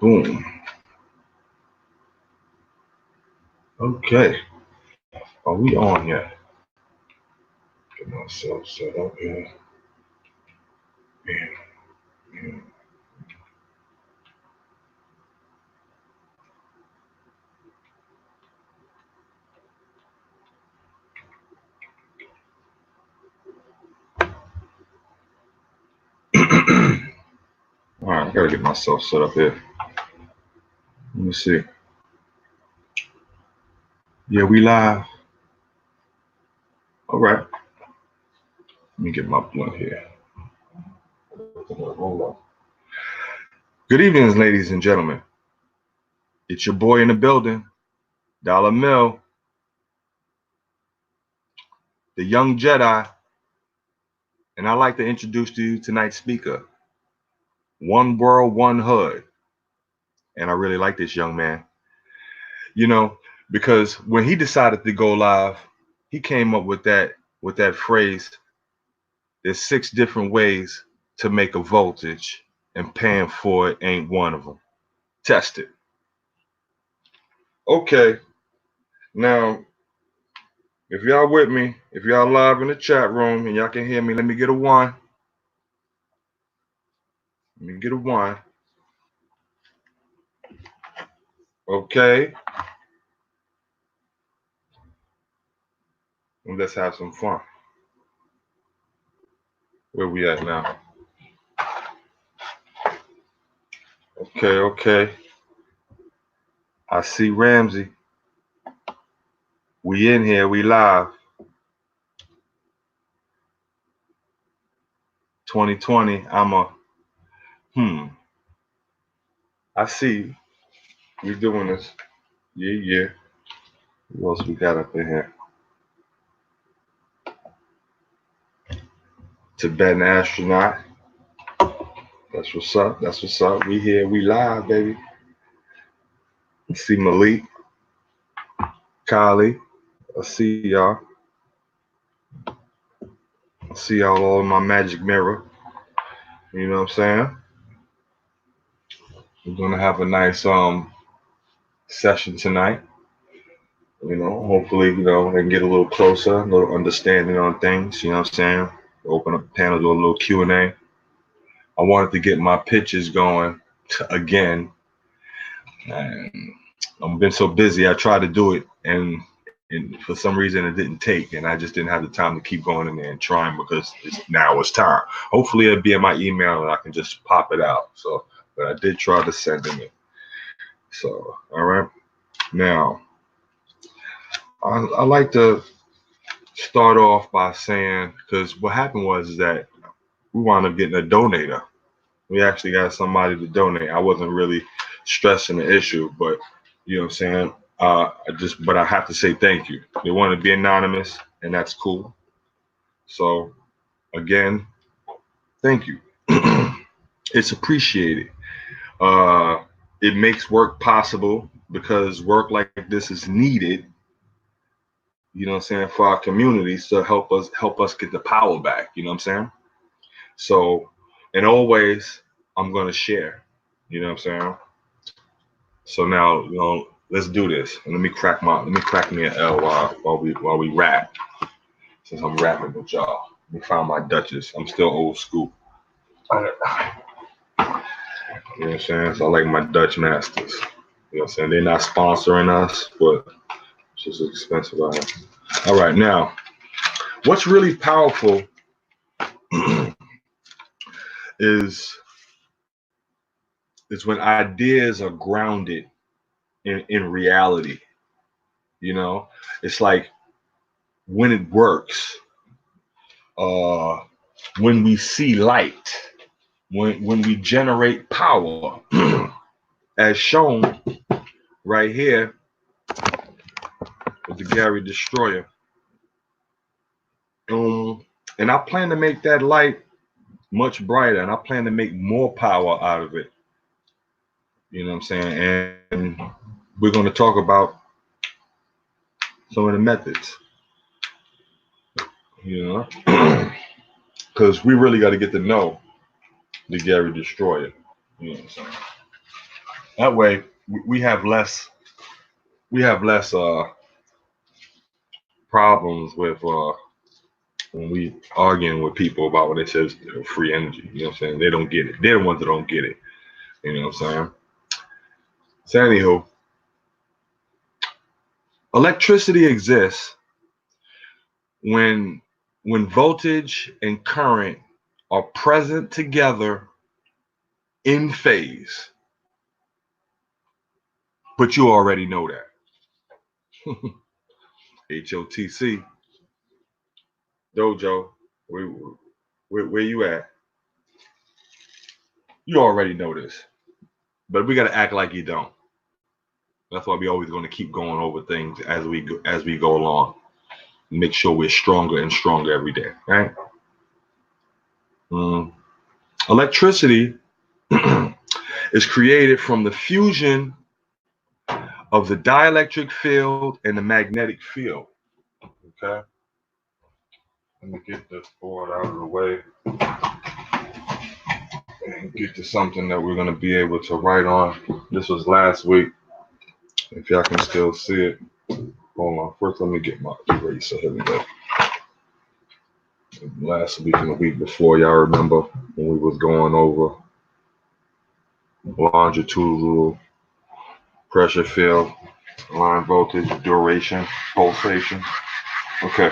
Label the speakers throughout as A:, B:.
A: Boom. Okay. Are we on yet? Get myself set up here. Man, man. All right, I gotta get myself set up here. Let me see. Yeah, we live. All right. Let me get my blunt here. Hold on. Good evening, ladies and gentlemen. It's your boy in the building, Dollar Mill, the young Jedi, and I'd like to introduce to you tonight's speaker, One World, One Hood. And I really like this young man, you know, because when he decided to go live, he came up with that phrase. There's 6 different ways to make a voltage, and paying for it ain't one of them. Test it. Okay, now if y'all with me, if y'all live in the chat room and y'all can hear me, let me get a 1. Let me get a 1. Okay, and let's have some fun. Where we at now? Okay. I see Ramsey. We in here, we live. 2020, I see we doing this. Yeah. What else we got up in here? Tibetan astronaut. That's what's up. We here, we live, baby. I see Malik, Kylie. I see y'all. I see y'all all in my magic mirror. You know what I'm saying? We're gonna have a nice session tonight. You know, hopefully, they can get a little closer, a little understanding on things. You know what I'm saying? Open up the panel, do a little Q&A. I wanted to get my pitches going again, and I've been so busy. I tried to do it, and for some reason it didn't take, and I just didn't have the time to keep going in there and trying because now it's time. Hopefully it'll be in my email and I can just pop it out. So, but I did try to send them it. So, all right. Now, I like to start off by saying, because what happened was that we wound up getting a donator. We actually got somebody to donate. I wasn't really stressing the issue, but you know what I'm saying? But I have to say thank you. They want to be anonymous, and that's cool. So again, thank you. It's appreciated. It makes work possible because work like this is needed. You know what I'm saying, for our communities to help us get the power back. You know what I'm saying? So, and always, I'm gonna share. You know what I'm saying? So now, let's do this. And let me crack me an L while we rap. Since I'm rapping with y'all, let me find my Dutchess. I'm still old school. You know what I'm saying? So I like my Dutch masters. You know what I'm saying? They're not sponsoring us, but it's just expensive out here. All right, now, what's really powerful is when ideas are grounded in reality. It's like when it works, when we see light, when we generate power, as shown right here with the Gary Destroyer. And I plan to make that light much brighter, and I plan to make more power out of it. You know what I'm saying? And we're going to talk about some of the methods, because we really got to get to know the Gary Destroyer. You know what I'm saying? That way we have less problems with when we arguing with people about what it says free energy. You know what I'm saying? They don't get it. They're the ones that don't get it. You know what I'm saying? So anywho, electricity exists when voltage and current are present together in phase. But you already know that. HOTC, Dojo, where you at? You already know this. But we got to act like you don't. That's why we always going to keep going over things as we go along. Make sure we're stronger and stronger every day, right? Electricity is created from the fusion of the dielectric field and the magnetic field. Okay. Let me get this board out of the way and get to something that we're going to be able to write on. This was last week. If y'all can still see it. Hold on. First, let me get my eraser. Here we go. Last week and the week before, y'all remember when we was going over longitudinal pressure field, line voltage, duration, pulsation. Okay.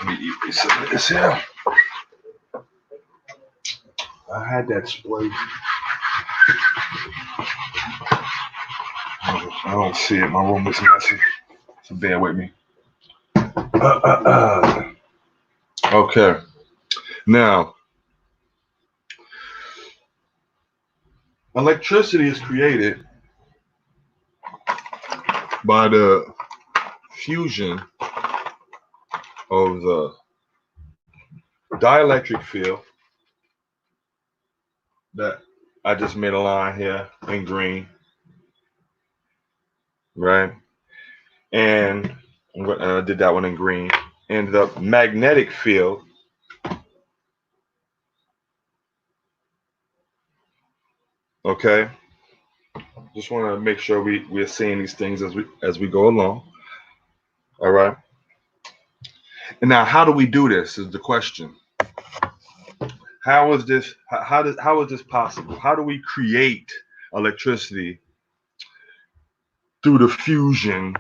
A: Let me erase some of this here. I had that spray. I don't see it. My room is messy. So bear with me. Okay. Now, electricity is created by the fusion of the dielectric field that I just made a line here in green, right? And I did that one in green. And the magnetic field okay. Just want to make sure we're seeing these things as we go along. All right. And now, how do we do this? Is the question. How is this? How is this possible? How do we create electricity through the fusion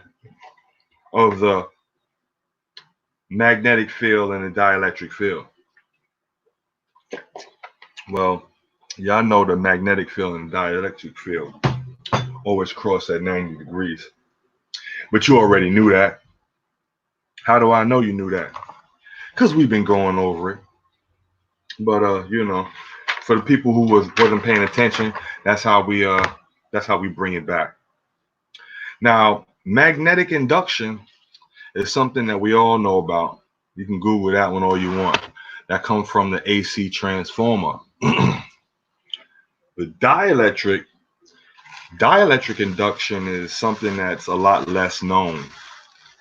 A: of the magnetic field and the dielectric field? Well, y'all know the magnetic field and the dielectric field always cross at 90 degrees. But you already knew that. How do I know you knew that? Because we've been going over it. But you know, for the people who wasn't paying attention, that's how we bring it back. Now, magnetic induction is something that we all know about. You can Google that one all you want. That comes from the AC transformer. The dielectric induction is something that's a lot less known.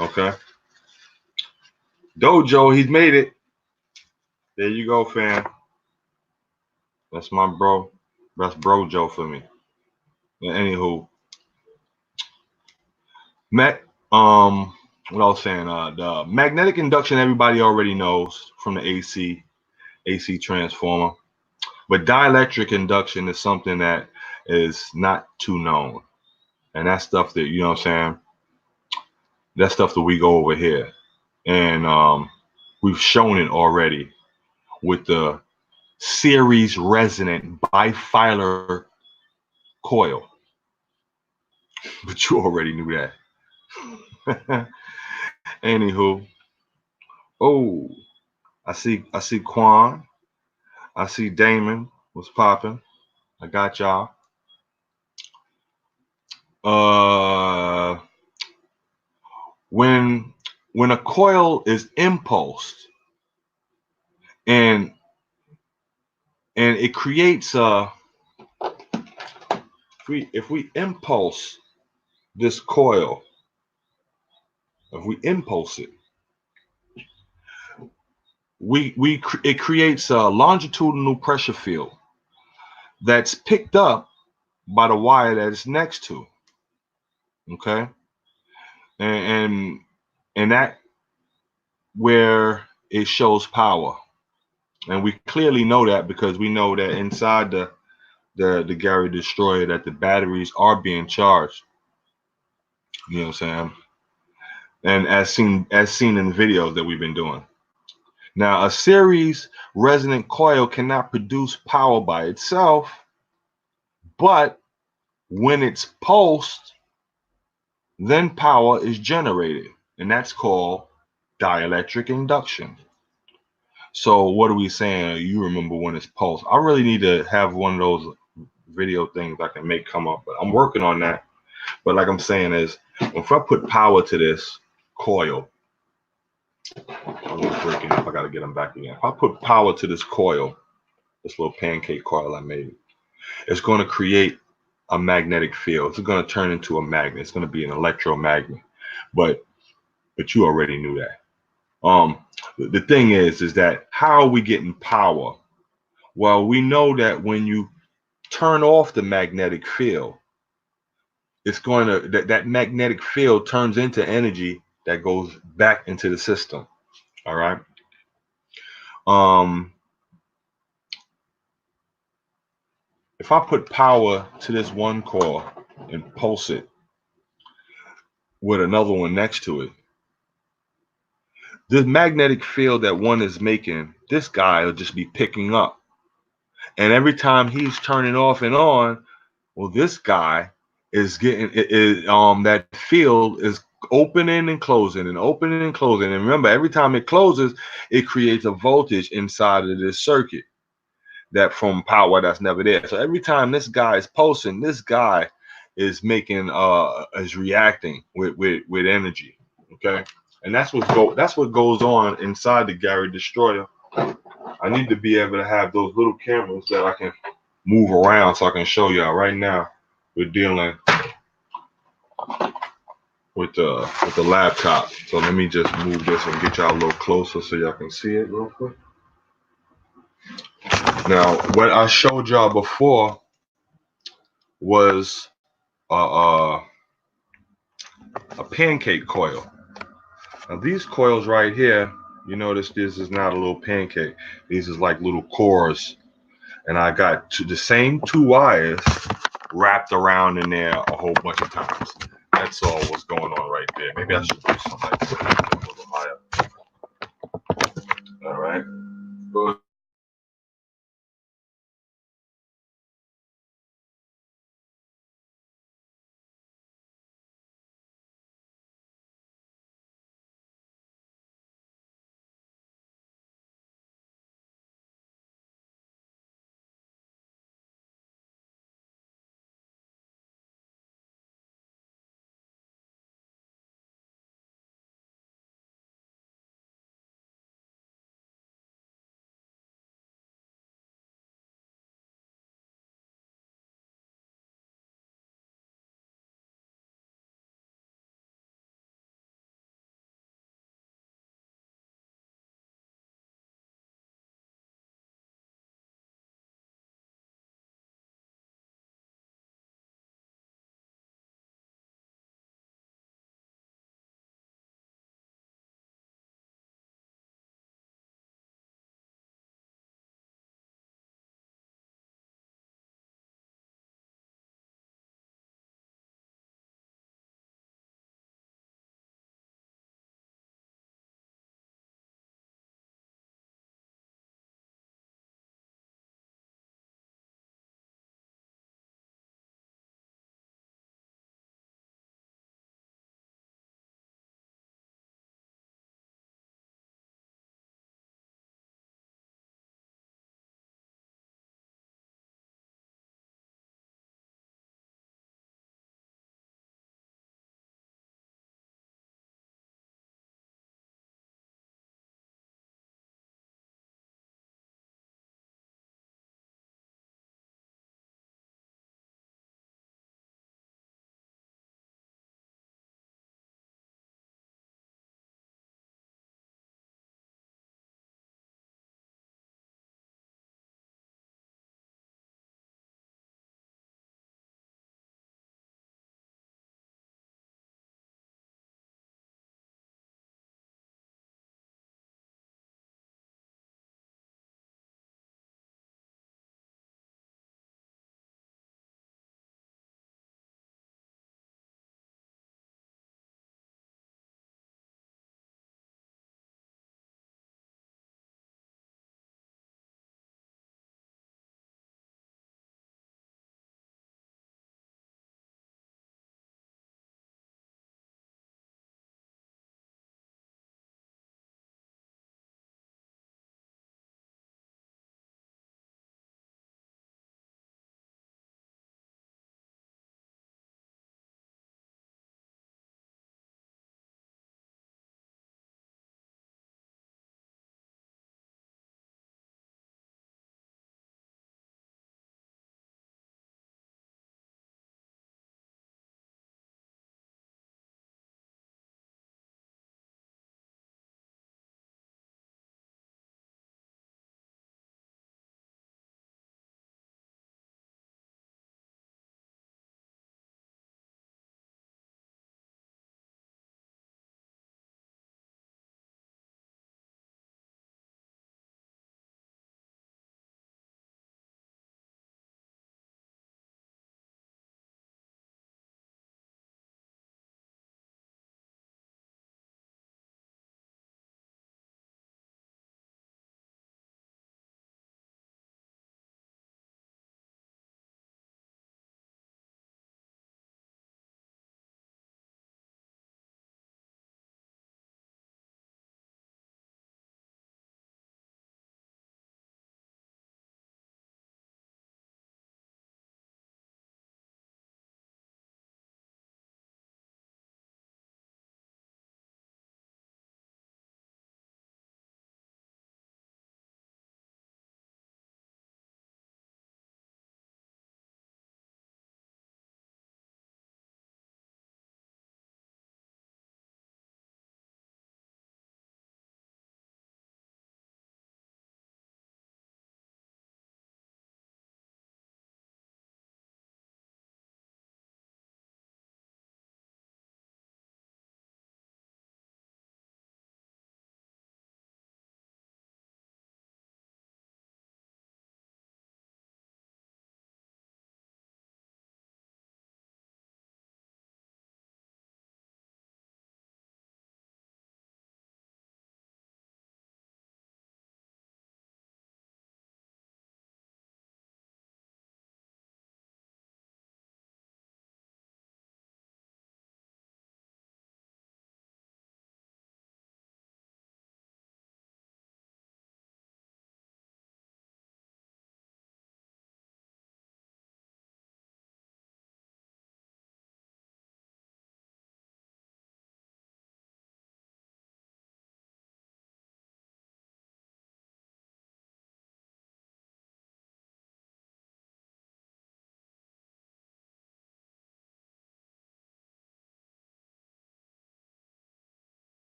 A: Okay. Dojo, he's made it. There you go, fam. That's my bro. That's Bro Joe for me. Anywho, what I was saying, the magnetic induction everybody already knows from the AC transformer, but dielectric induction is something that is not too known, and that's stuff that you know what I'm saying. That's stuff that we go over here, and we've shown it already with the series resonant bifilar coil, but you already knew that. Anywho, oh, I see Quan. I see Damon was popping. I got y'all. When a coil is impulsed and it creates if we impulse this coil, if we impulse it, it creates a longitudinal pressure field that's picked up by the wire that it's next to. Okay, and and that where it shows power, and we clearly know that because we know that inside the Gary Destroyer that the batteries are being charged. You know what I'm saying? And as seen in the videos that we've been doing. Now, a series resonant coil cannot produce power by itself, but when it's pulsed, then power is generated, and that's called dielectric induction. So what are we saying? You remember when it's pulsed? I really need to have one of those video things I can make come up, but I'm working on that. But like I'm saying is, if I put power to this coil, I'm breaking up. I got to get them back again. If I put power to this coil, this little pancake coil I made, it's going to create a magnetic field. It's going to turn into a magnet. It's going to be an electromagnet. But you already knew that. The thing is that how are we getting power? Well, we know that when you turn off the magnetic field, it's going to that magnetic field turns into energy that goes back into the system. All right. Um, if I put power to this one coil and pulse it with another one next to it, the magnetic field that one is making, this guy will just be picking up. And every time he's turning off and on, well, this guy is getting that field is opening and closing and opening and closing. And remember, every time it closes, it creates a voltage inside of this circuit that from power that's never there. So every time this guy is pulsing, this guy is making is reacting with energy. Okay. And that's what goes on inside the Gary Destroyer. I need to be able to have those little cameras that I can move around so I can show y'all. Right now we're dealing with the laptop. So let me just move this and get y'all a little closer so y'all can see it real quick. Now, what I showed y'all before was a pancake coil. Now these coils right here, you notice this is not a little pancake. These is like little cores, and I got the same two wires wrapped around in there a whole bunch of times. That's all what's going on right there. Maybe I should do something like this a little higher. All right. Go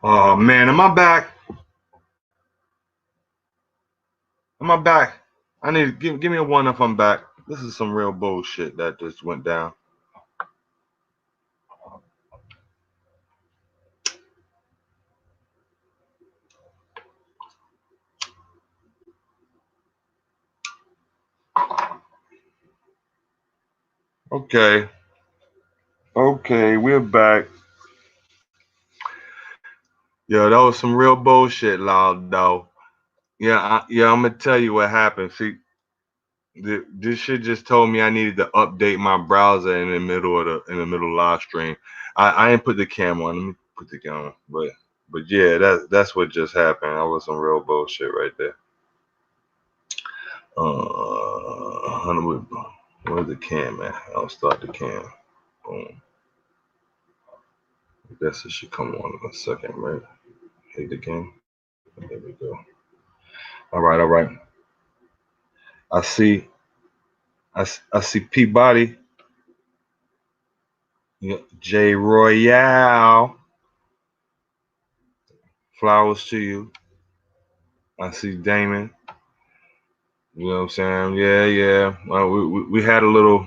A: Oh man, am I back? Am I back? I need to give me a one if I'm back. This is some real bullshit that just went down. Okay. Okay, we're back. Yeah, that was some real bullshit, loud though. Yeah, I'm gonna tell you what happened. See, this shit just told me I needed to update my browser in the middle of the live stream. I didn't put the camera on. Let me put the camera on. But yeah, that's what just happened. That was some real bullshit right there. Where's the cam at? I'll start the cam. Boom. I guess it should come on in a second, right? Hit the game. There we go. All right, all right. I see. I see Peabody. J Royale. Flowers to you. I see Damon. You know what I'm saying? Yeah, yeah. Well, we had a little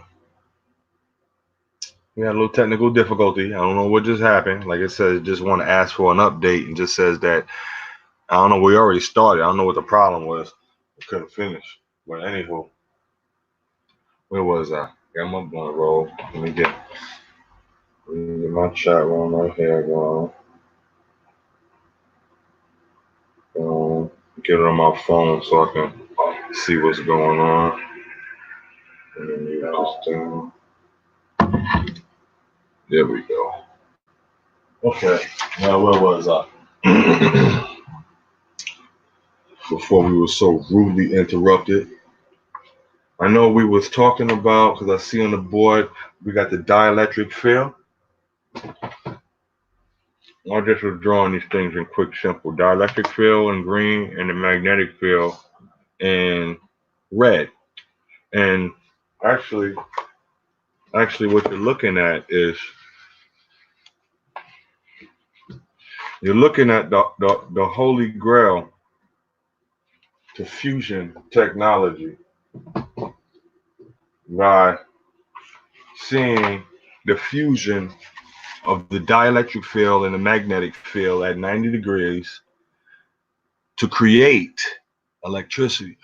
A: technical difficulty. I don't know what just happened. Like I said, just want to ask for an update and just says that I don't know. We already started. I don't know what the problem was. We couldn't finish. But anywho, where was I? Yeah, I'm up on the roll. Let me get my chat room right here going. Get it on my phone so I can see what's going on. And then you just there we go. Okay. Now where was I? Before we were so rudely interrupted. I know we was talking about, because I see on the board we got the dielectric field. I just was drawing these things in quick, simple. Dielectric field in green and the magnetic field in red. And actually what you're looking at is you're looking at the holy grail to fusion technology by seeing the fusion of the dielectric field and the magnetic field at 90 degrees to create electricity.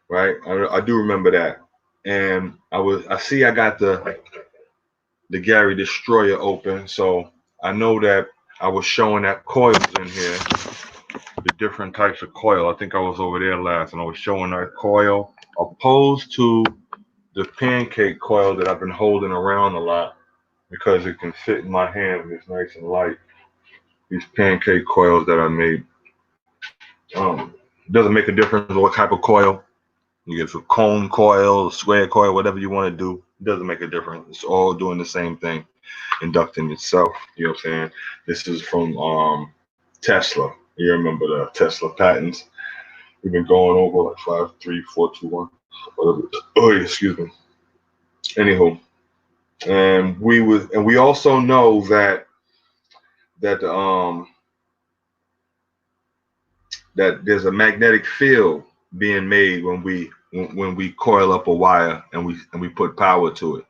A: Right? I do remember that. And I see I got the Gary Destroyer open, so I know that I was showing that coils in here, the different types of coil. I think I was over there last and I was showing that coil opposed to the pancake coil that I've been holding around a lot because it can fit in my hand and it's nice and light. These pancake coils that I made. Doesn't make a difference what type of coil. You get a cone coil, a square coil, whatever you want to do. It doesn't make a difference. It's all doing the same thing, inducting itself. You know what I'm saying? This is from Tesla. You remember the Tesla patents? We've been going over like 5, 3, 4, 2, 1. Whatever. Oh, excuse me. Anywho, and we also know that that there's a magnetic field being made when we coil up a wire and we put power to it.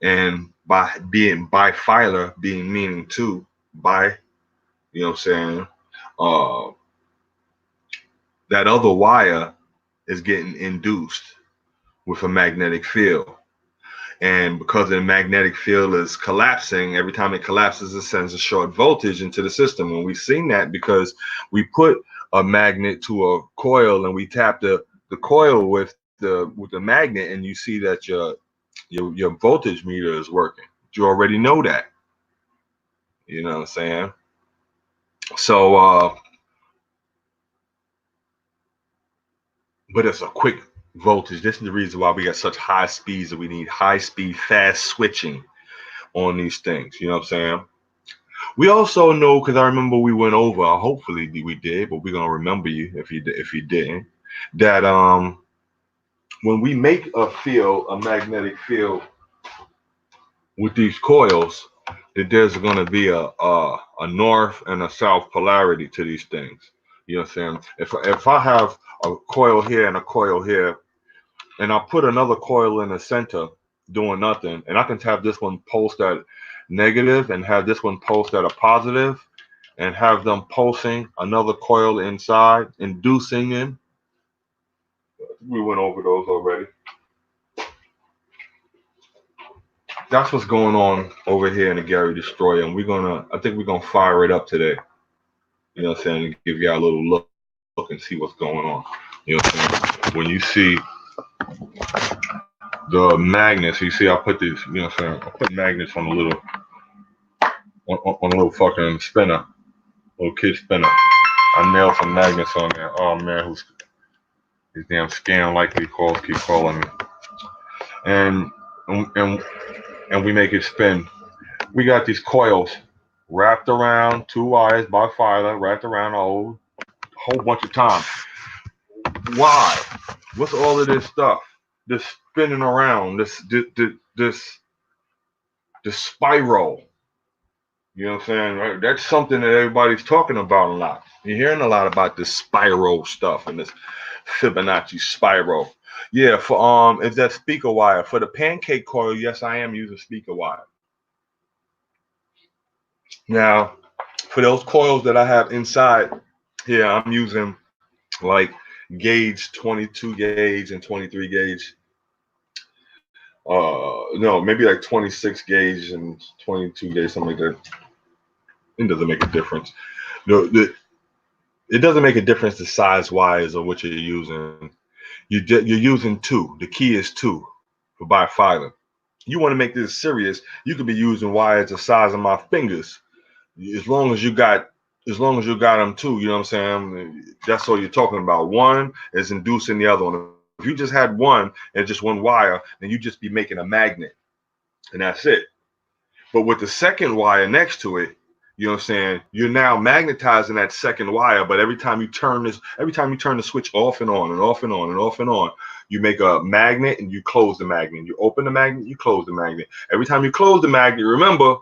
A: And by being bifilar, being meaning two, bi, you know what I'm saying? Uh, that other wire is getting induced with a magnetic field. And because the magnetic field is collapsing, every time it collapses, it sends a short voltage into the system. And we've seen that because we put a magnet to a coil and we tap the coil with the magnet, and you see that your voltage meter is working. You already know that. You know what I'm saying? So but it's a quick voltage. This is the reason why we got such high speeds, and we need high speed, fast switching on these things. You know what I'm saying? We also know, because I remember we went over, hopefully we did, but we're gonna remember you if you didn't, that when we make a magnetic field with these coils, that there's going to be a north and a south polarity to these things. You know what I'm saying? If I have a coil here and a coil here, and I put another coil in the center doing nothing, and I can have this one pulse at negative and have this one pulse at a positive, and have them pulsing another coil inside, inducing in. We went over those already. That's what's going on over here in the Gary Destroyer, and I think we're gonna fire it up today. You know what I'm saying? To give y'all a little look and see what's going on. You know what I'm saying? When you see the magnets, you see I put these, you know what I'm saying? I put magnets on a little fucking spinner, little kid spinner. I nailed some magnets on there. Oh man, these damn scam likely calls keep calling me. And we make it spin. We got these coils wrapped around 2 wires by filer, wrapped around a whole bunch of times. Why? What's all of this stuff? This spinning around, this spiral. You know what I'm saying? Right? That's something that everybody's talking about a lot. You're hearing a lot about this spiral stuff and this Fibonacci spiral. Yeah, for is that speaker wire. For the pancake coil, yes, I am using speaker wire. Now, for those coils that I have inside here, I'm using like gauge 22 gauge and 23 gauge. No, maybe like 26 gauge and 22 gauge, something like that. It doesn't make a difference. It doesn't make a difference the size wires or what you're using. You're using 2. The key is 2 for bifilar. You want to make this serious, you could be using wires the size of my fingers. As long as you got them 2, you know what I'm saying? That's all you're talking about. One is inducing the other one. If you just had one and just one wire, then you just be making a magnet, and that's it. But with the second wire next to it, you know what I'm saying? You're now magnetizing that second wire, but every time you turn the switch off and on and off and on and off and on, you make a magnet and you close the magnet. You open the magnet, you close the magnet. Every time you close the magnet, remember,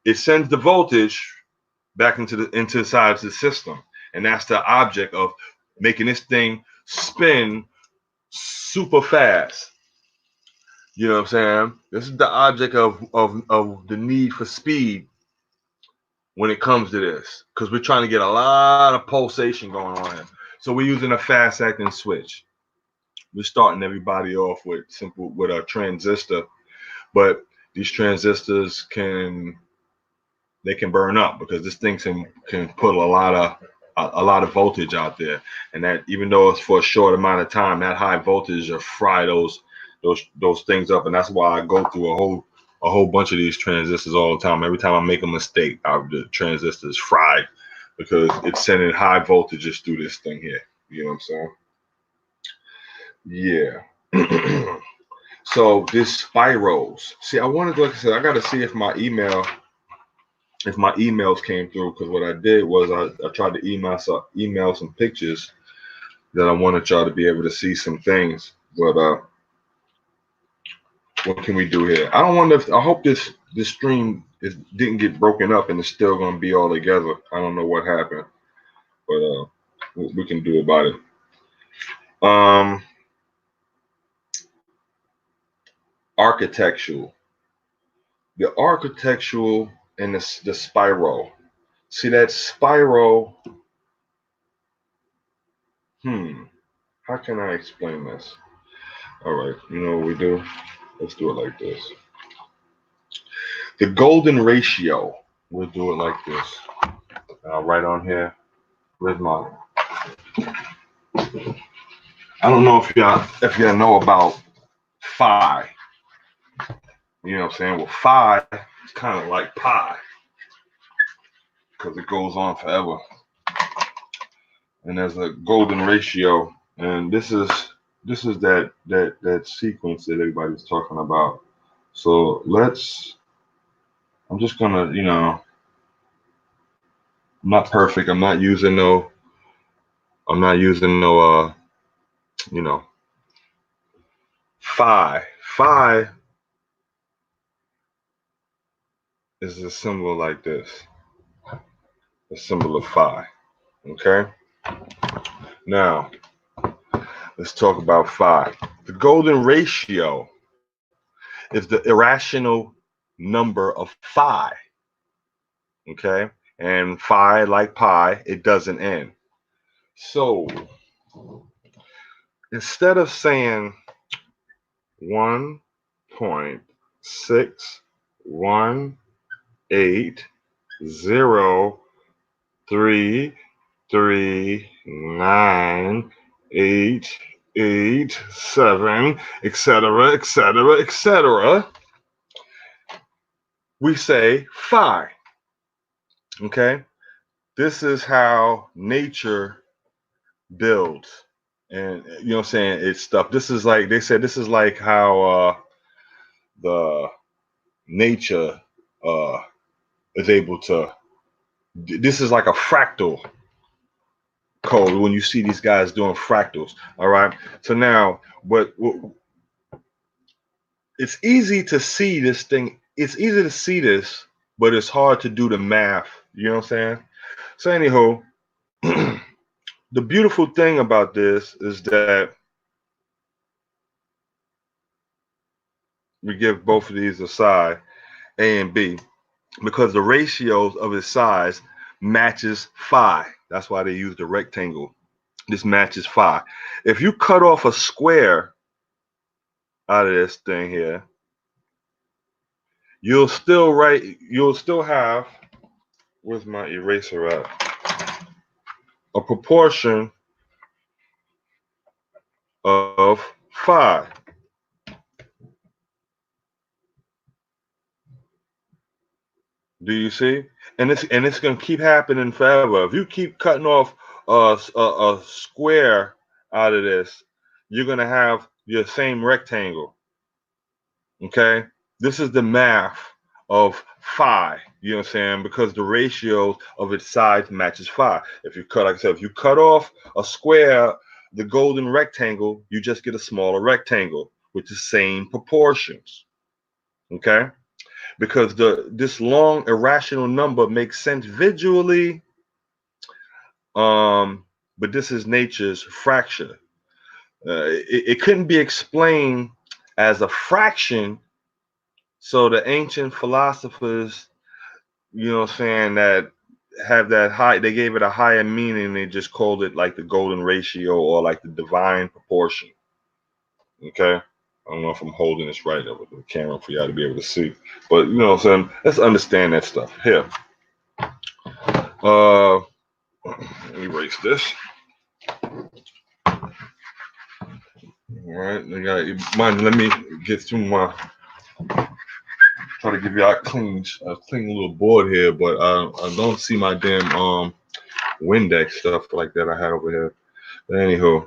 A: it sends the voltage back into the side of the system. And that's the object of making this thing spin super fast. You know what I'm saying? This is the object of the need for speed when it comes to this, because we're trying to get a lot of pulsation going on here. So we're using a fast acting switch. We're starting everybody off with a transistor, but these transistors can burn up because this thing can put a lot of voltage out there, and that even though it's for a short amount of time, that high voltage will fry those things up, and that's why I go through a whole bunch of these transistors all the time. Every time I make a mistake, the transistor is fried because it's sending high voltages through this thing here. You know what I'm saying? Yeah. So this spirals. See, like I said, I got to see if my emails came through, because what I did was I tried to email some pictures that I wanted y'all to be able to see some things, but what can we do here? I hope this stream didn't get broken up and it's still going to be all together. I don't know what happened, but we can do about it. Architectural. The architectural and the spiral. See that spiral? How can I explain this? All right, you know what we do? Let's do it like this. The golden ratio. We'll do it like this. Right on here. Where's my? I don't know if y'all know about phi. You know what I'm saying? Well, phi is kind of like pi because it goes on forever. And there's a golden ratio, and this is that sequence that everybody's talking about. So I'm just gonna, I'm not perfect. I'm not using no phi. is a symbol like this, a symbol of phi. Okay. Now let's talk about phi. The golden ratio is the irrational number of phi. Okay, and phi, like pi, it doesn't end. So instead of saying 1.618339887, etc., etc., etc., we say phi. Okay, this is how nature builds, and you know what I'm saying, it's stuff. This is like they said, this is like how the nature is able to, this is like a fractal code when you see these guys doing fractals. All right, so now what it's easy to see this thing, it's easy to see this, but it's hard to do the math, you know what I'm saying? So anyhow, the beautiful thing about this is that we give both of these a psi, A and B, because the ratios of its size matches phi. That's why they use the rectangle. This matches phi. If you cut off a square out of this thing here, you'll still have, where's my eraser at? A proportion of phi. Do you see? And it's gonna keep happening forever. If you keep cutting off a square out of this, you're gonna have your same rectangle. Okay, this is the math of phi. You know what I'm saying? Because the ratio of its size matches phi. If you cut, like I said, if you cut off a square, the golden rectangle, you just get a smaller rectangle with the same proportions. Okay, because this long irrational number makes sense visually, but this is nature's fracture. It couldn't be explained as a fraction, so the ancient philosophers, you know what I'm saying, that have that high, they gave it a higher meaning. They just called it like the golden ratio or like the divine proportion. Okay, I don't know if I'm holding this right up with the camera for y'all to be able to see, but you know what I'm saying, let's understand that stuff here. Let me erase this. All right, let me get through my, try to give you a clean little board here, but I don't see my damn Windex stuff like that I had over here. But anywho,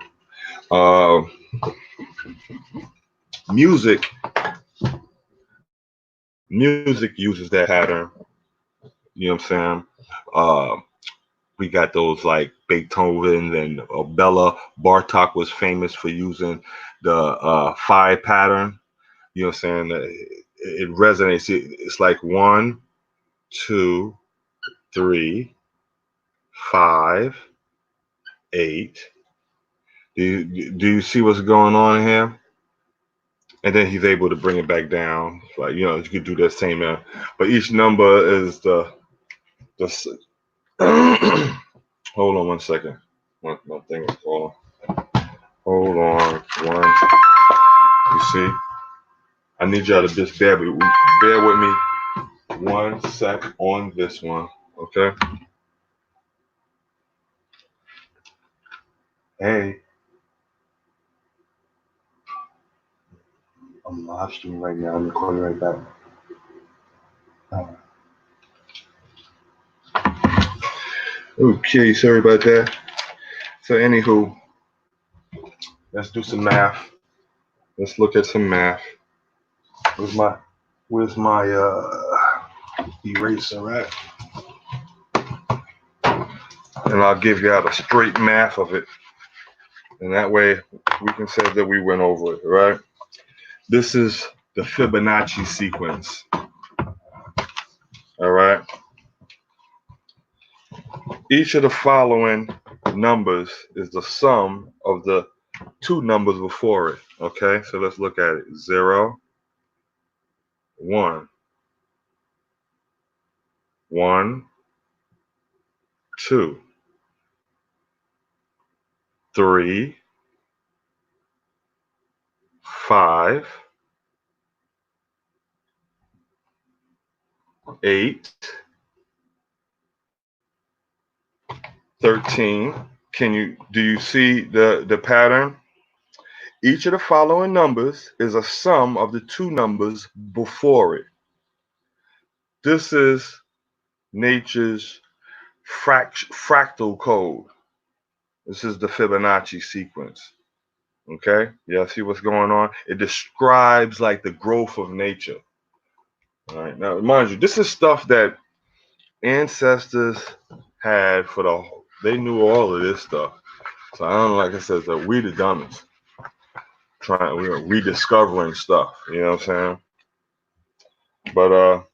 A: music uses that pattern. You know what I'm saying? We got those like Beethoven and Bella Bartok was famous for using the phi pattern. You know what I'm saying? It resonates. It's like 1, 2, 3, 5, 8. Do you see what's going on here? And then he's able to bring it back down. Like, you know, you could do that same, but each number is the hold on 1 second. My thing is falling. Hold on one. You see? I need y'all to just bear with me 1 sec on this one. Okay? Hey. I'm live streaming right now. I'm recording right back. Okay, sorry about that. So anywho, let's do some math. Let's look at some math. Where's my eraser at? And I'll give you out a straight math of it. And that way we can say that we went over it, right? This is the Fibonacci sequence. All right. Each of the following numbers is the sum of the two numbers before it. Okay, so let's look at it. 0, 1, 1, 2, 3, 5, 8, 13. Do you see the pattern? Each of the following numbers is a sum of the two numbers before it. This is nature's fractal code. This is the Fibonacci sequence. Okay, yeah, see what's going on? It describes like the growth of nature. All right, now mind you, this is stuff that ancestors had they knew all of this stuff. So I don't know, like I said, that we the dummies we're rediscovering stuff, you know what I'm saying? But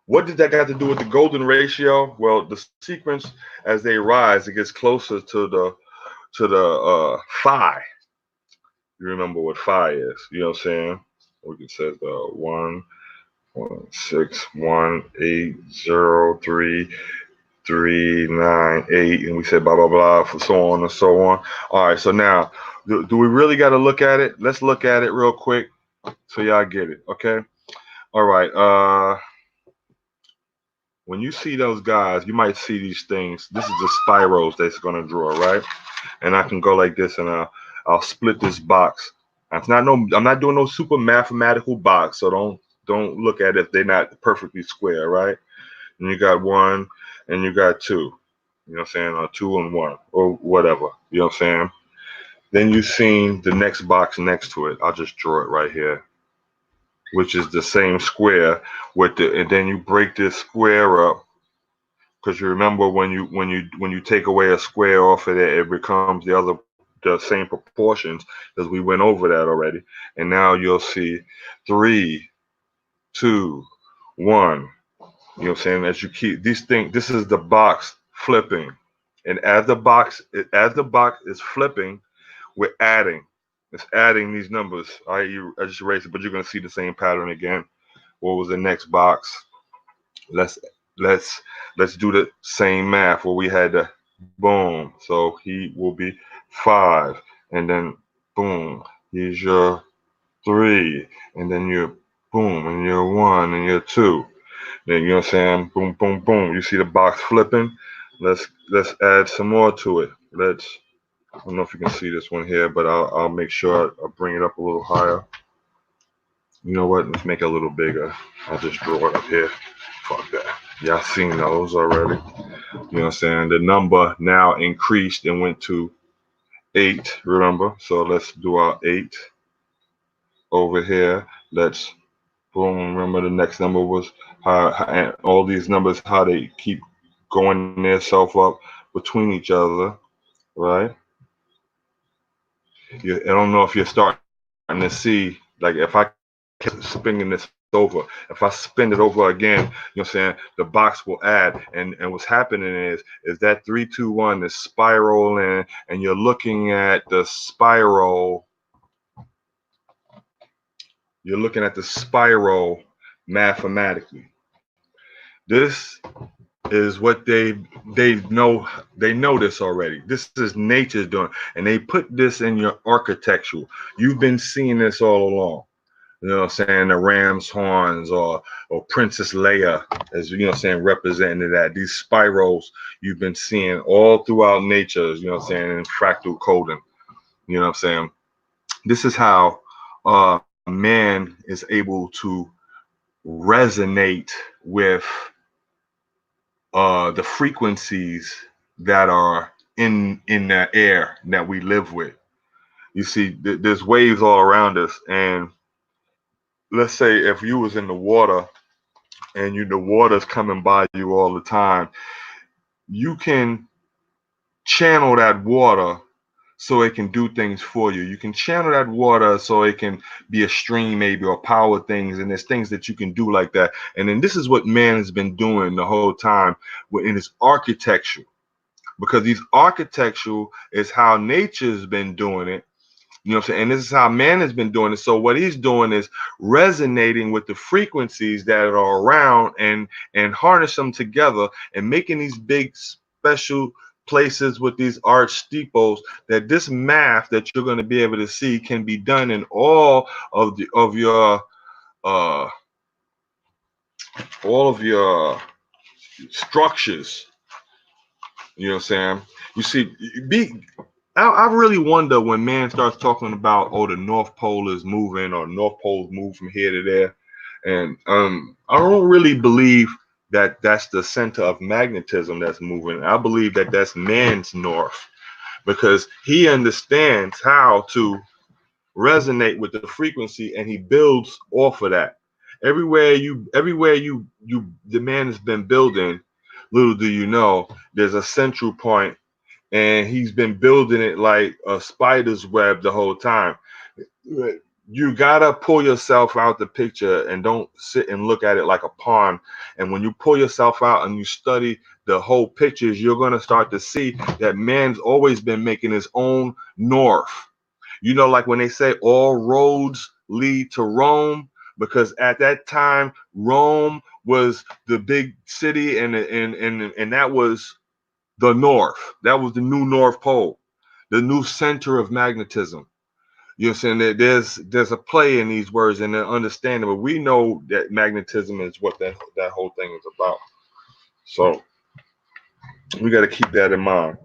A: what did that got to do with the golden ratio? Well, the sequence as they rise, it gets closer to the phi. You remember what phi is, you know what I'm saying? We can say the 1, 1, 6, 1, 8, 0, 3, 3, 9, 8, and we said blah blah blah for so on and so on. All right, so now do we really got to look at it? Let's look at it real quick so y'all get it. Okay. All right. When you see those guys, you might see these things. This is the spirals that's gonna draw, right? And I can go like this, and I'll split this box. I'm not doing no super mathematical box, so don't look at it if they're not perfectly square, right? And you got 1 and you got 2, you know what I'm saying, or 2 and 1 or whatever, you know what I'm saying. Then you seen the next box next to it. I'll just draw it right here, which is the same square and then you break this square up, because you remember when you take away a square off of it, it becomes the same proportions, because we went over that already. And now you'll see 3, 2, 1. You know what I'm saying? As you keep these things, this is the box flipping. And as the box is flipping, we're adding. It's adding these numbers. I just erased it, but you're gonna see the same pattern again. What was the next box? Let's do the same math where we had the boom. So he will be 5, and then boom, he's your 3, and then you're boom, and you're 1, and you're 2. Then you know what I'm saying? Boom, boom, boom. You see the box flipping? Let's add some more to it. I don't know if you can see this one here, but I'll make sure I bring it up a little higher. You know what? Let's make it a little bigger. I'll just draw it up here. Fuck that. Y'all seen those already. You know what I'm saying? The number now increased and went to 8, remember? So let's do our 8 over here. Let's boom. Remember the next number was how all these numbers, how they keep going their self up between each other, right? I don't know if you're starting to see, like if I keep spinning this over, if I spin it over again, you know what I'm saying, the box will add, and what's happening is that 3, 2, 1 is spiraling, and you're looking at the spiral. You're looking at the spiral mathematically. This is what they know. They know this already. This is nature's doing, and they put this in your architecture. You've been seeing this all along. You know what I'm saying? The ram's horns or Princess Leia, as you know what I'm saying, representing that. These spirals you've been seeing all throughout nature, you know what I'm saying, in fractal coding. You know what I'm saying? This is how man is able to resonate with the frequencies that are in the air that we live with. You see, there's waves all around us, and let's say if you was in the water and the water's coming by you all the time, you can channel that water so it can do things for you. You can channel that water so it can be a stream maybe, or power things, and there's things that you can do like that. And then this is what man has been doing the whole time in his architecture, because these architectural is how nature's been doing it. You know what I'm saying? And this is how man has been doing it. So what he's doing is resonating with the frequencies that are around and harness them together and making these big special places with these arch steeples, that this math that you're going to be able to see can be done in all of your uh all of your structures. You know what I'm saying? You see, I really wonder when man starts talking about, oh, the North Pole is moving, or North Pole's move from here to there. And I don't really believe that that's the center of magnetism that's moving. I believe that that's man's north, because he understands how to resonate with the frequency, and he builds off of that. Everywhere the man has been building, little do you know, there's a central point, and he's been building it like a spider's web the whole time. You gotta pull yourself out the picture and don't sit and look at it like a pond. And when you pull yourself out and you study the whole pictures, you're gonna start to see that man's always been making his own north. You know, like when they say all roads lead to Rome, because at that time Rome was the big city, and that was the north. That was the new North Pole, the new center of magnetism. You know what I'm saying? There's a play in these words and an understanding, but we know that magnetism is what that whole thing is about. So we got to keep that in mind.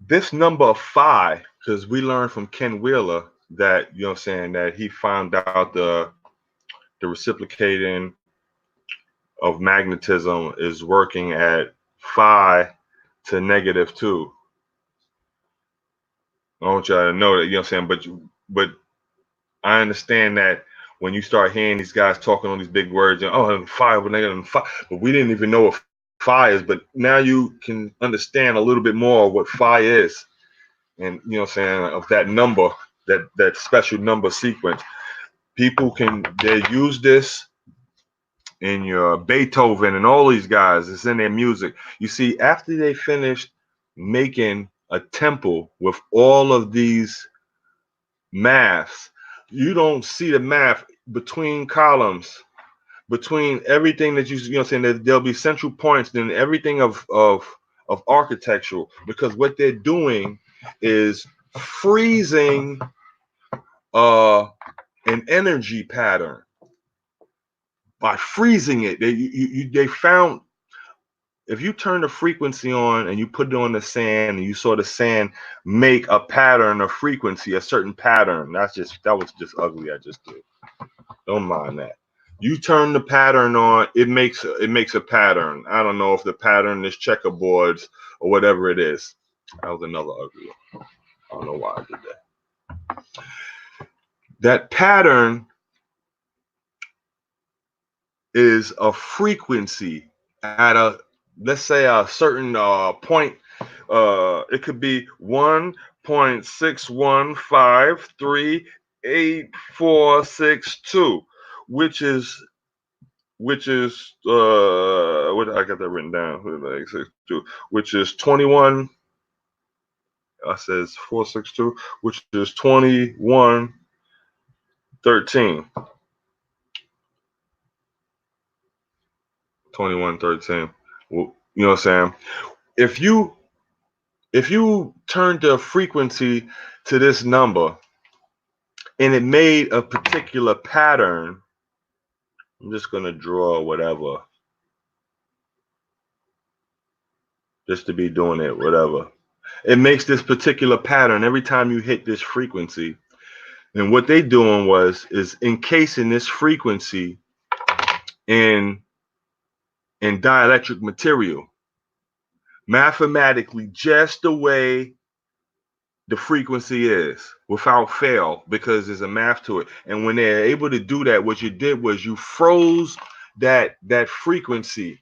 A: This number 5, because we learned from Ken Wheeler that, you know what I'm saying, that he found out the reciprocating of magnetism is working at 5 to -2. I want y'all to know that, you know what I'm saying? But I understand that when you start hearing these guys talking on these big words, and oh, 5 with -5, but we didn't even know what phi is. But now you can understand a little bit more of what phi is, and you know what I'm saying, of that number, that special number sequence. People they use this in your Beethoven and all these guys. It's in their music. You see, after they finished making a temple with all of these maths, you don't see the math between columns, between everything that you know what I'm saying, there'll be central points, then everything of architectural, because what they're doing is freezing an energy pattern. By freezing it, they found, if you turn the frequency on and you put it on the sand and you saw the sand make a pattern, a frequency, a certain pattern, that was just ugly. I just did. Don't mind that. You turn the pattern on, it makes a pattern. I don't know if the pattern is checkerboards or whatever it is. That was another ugly one. I don't know why I did that. That pattern is a frequency at a, let's say, a certain point. It could be 1.615384462, which is what I got that written down, which is 21. I says 462, which is 2113. 2113. Well, you know what I'm saying? If you turn the frequency to this number and it made a particular pattern, I'm just gonna draw whatever, just to be doing it, whatever. It makes this particular pattern every time you hit this frequency. And what they doing is encasing this frequency in dielectric material, mathematically, just the way the frequency is, without fail, because there's a math to it. And when they're able to do that, what you did was you froze that frequency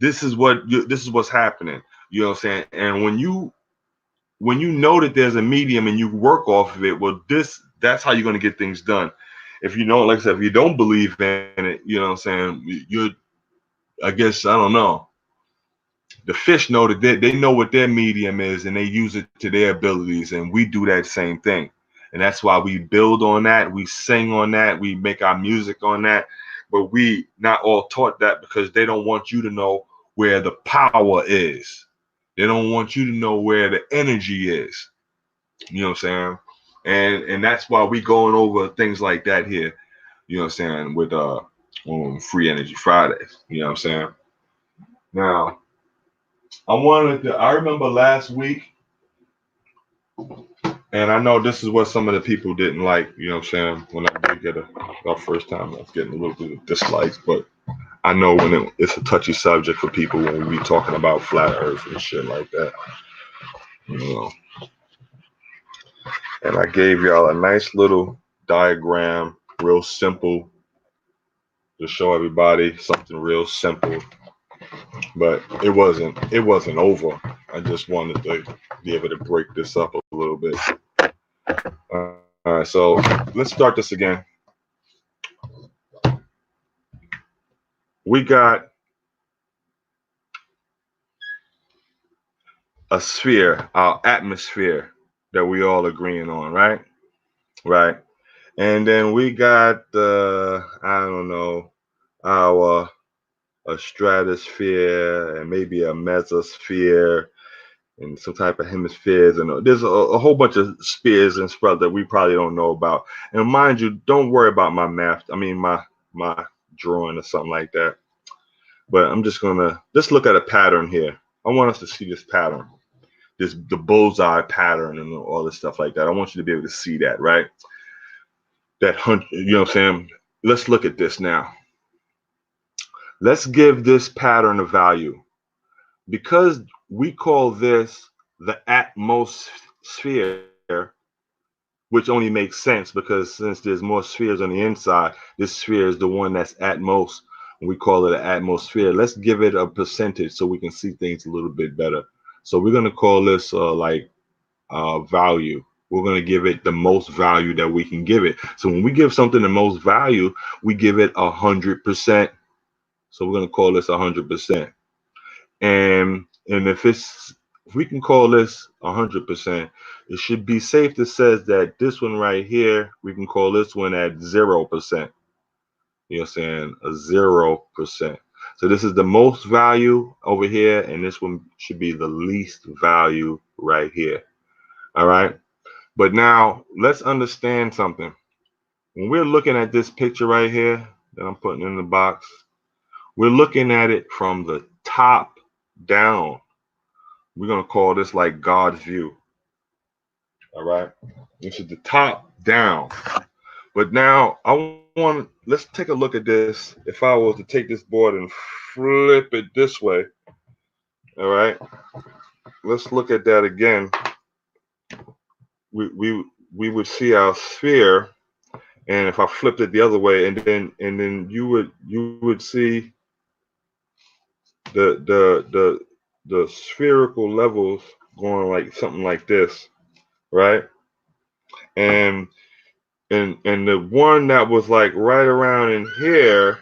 A: this is what's happening. You know what I'm saying? And when you know that there's a medium and you work off of it, well, that's how you're going to get things done. If you don't, like I said, if you don't believe in it, you know what I'm saying, I guess, I don't know. The fish know that they know what their medium is and they use it to their abilities, and we do that same thing. And that's why we build on that, we sing on that, we make our music on that. But we not all taught that because they don't want you to know where the power is. They don't want you to know where the energy is. You know what I'm saying? And that's why we going over things like that here. You know what I'm saying? With Free Energy Fridays. You know what I'm saying? Now, I remember last week, and I know this is what some of the people didn't like, you know what I'm saying? When I did get our first time, I was getting a little bit of dislikes, but I know when it's a touchy subject for people when we be talking about flat earth and shit like that. You know. And I gave y'all a nice little diagram, real simple, to show everybody something real simple. But it wasn't over. I just wanted to be able to break this up a little bit. All right, so let's start this again. We got a sphere, our atmosphere that we all agreeing on, right? Right. And then we got I don't know, our a stratosphere and maybe a mesosphere and some type of hemispheres, and there's a whole bunch of spheres and stuff that we probably don't know about. And mind you, don't worry about my math. I mean my drawing or something like that. But I'm just gonna let's look at a pattern here. I want us to see this pattern, the bullseye pattern and all this stuff like that. I want you to be able to see that, right? That hunt, you know what I'm saying? Let's look at this now. Let's give this pattern a value. Because we call this the atmosphere, which only makes sense because since there's more spheres on the inside, this sphere is the one that's at most. We call it an atmosphere. Let's give it a percentage so we can see things a little bit better. So we're going to call this value. We're going to give it the most value that we can give it. So when we give something the most value, we give it 100%. So we're going to call this 100%. And if we can call this 100%, it should be safe to say that this one right here, we can call this one at 0%. You know what I'm saying? A 0%. So this is the most value over here, and this one should be the least value right here. All right. But now let's understand something. When we're looking at this picture right here that I'm putting in the box, we're looking at it from the top down. We're going to call this like God's view. All right. This is the top down. But now let's take a look at this. If I was to take this board and flip it this way. All right. Let's look at that again. We would see our sphere. And if I flipped it the other way, and then you would see the spherical levels going like something like this, right? And the one that was like right around in here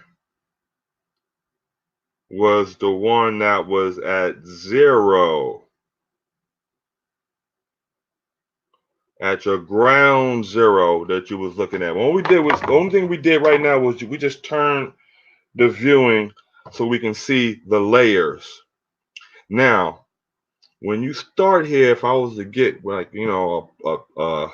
A: was the one that was at 0, at your ground zero that you was looking at. The only thing we did right now was we just turned the viewing so we can see the layers. Now, when you start here, if I was to get like, you know, a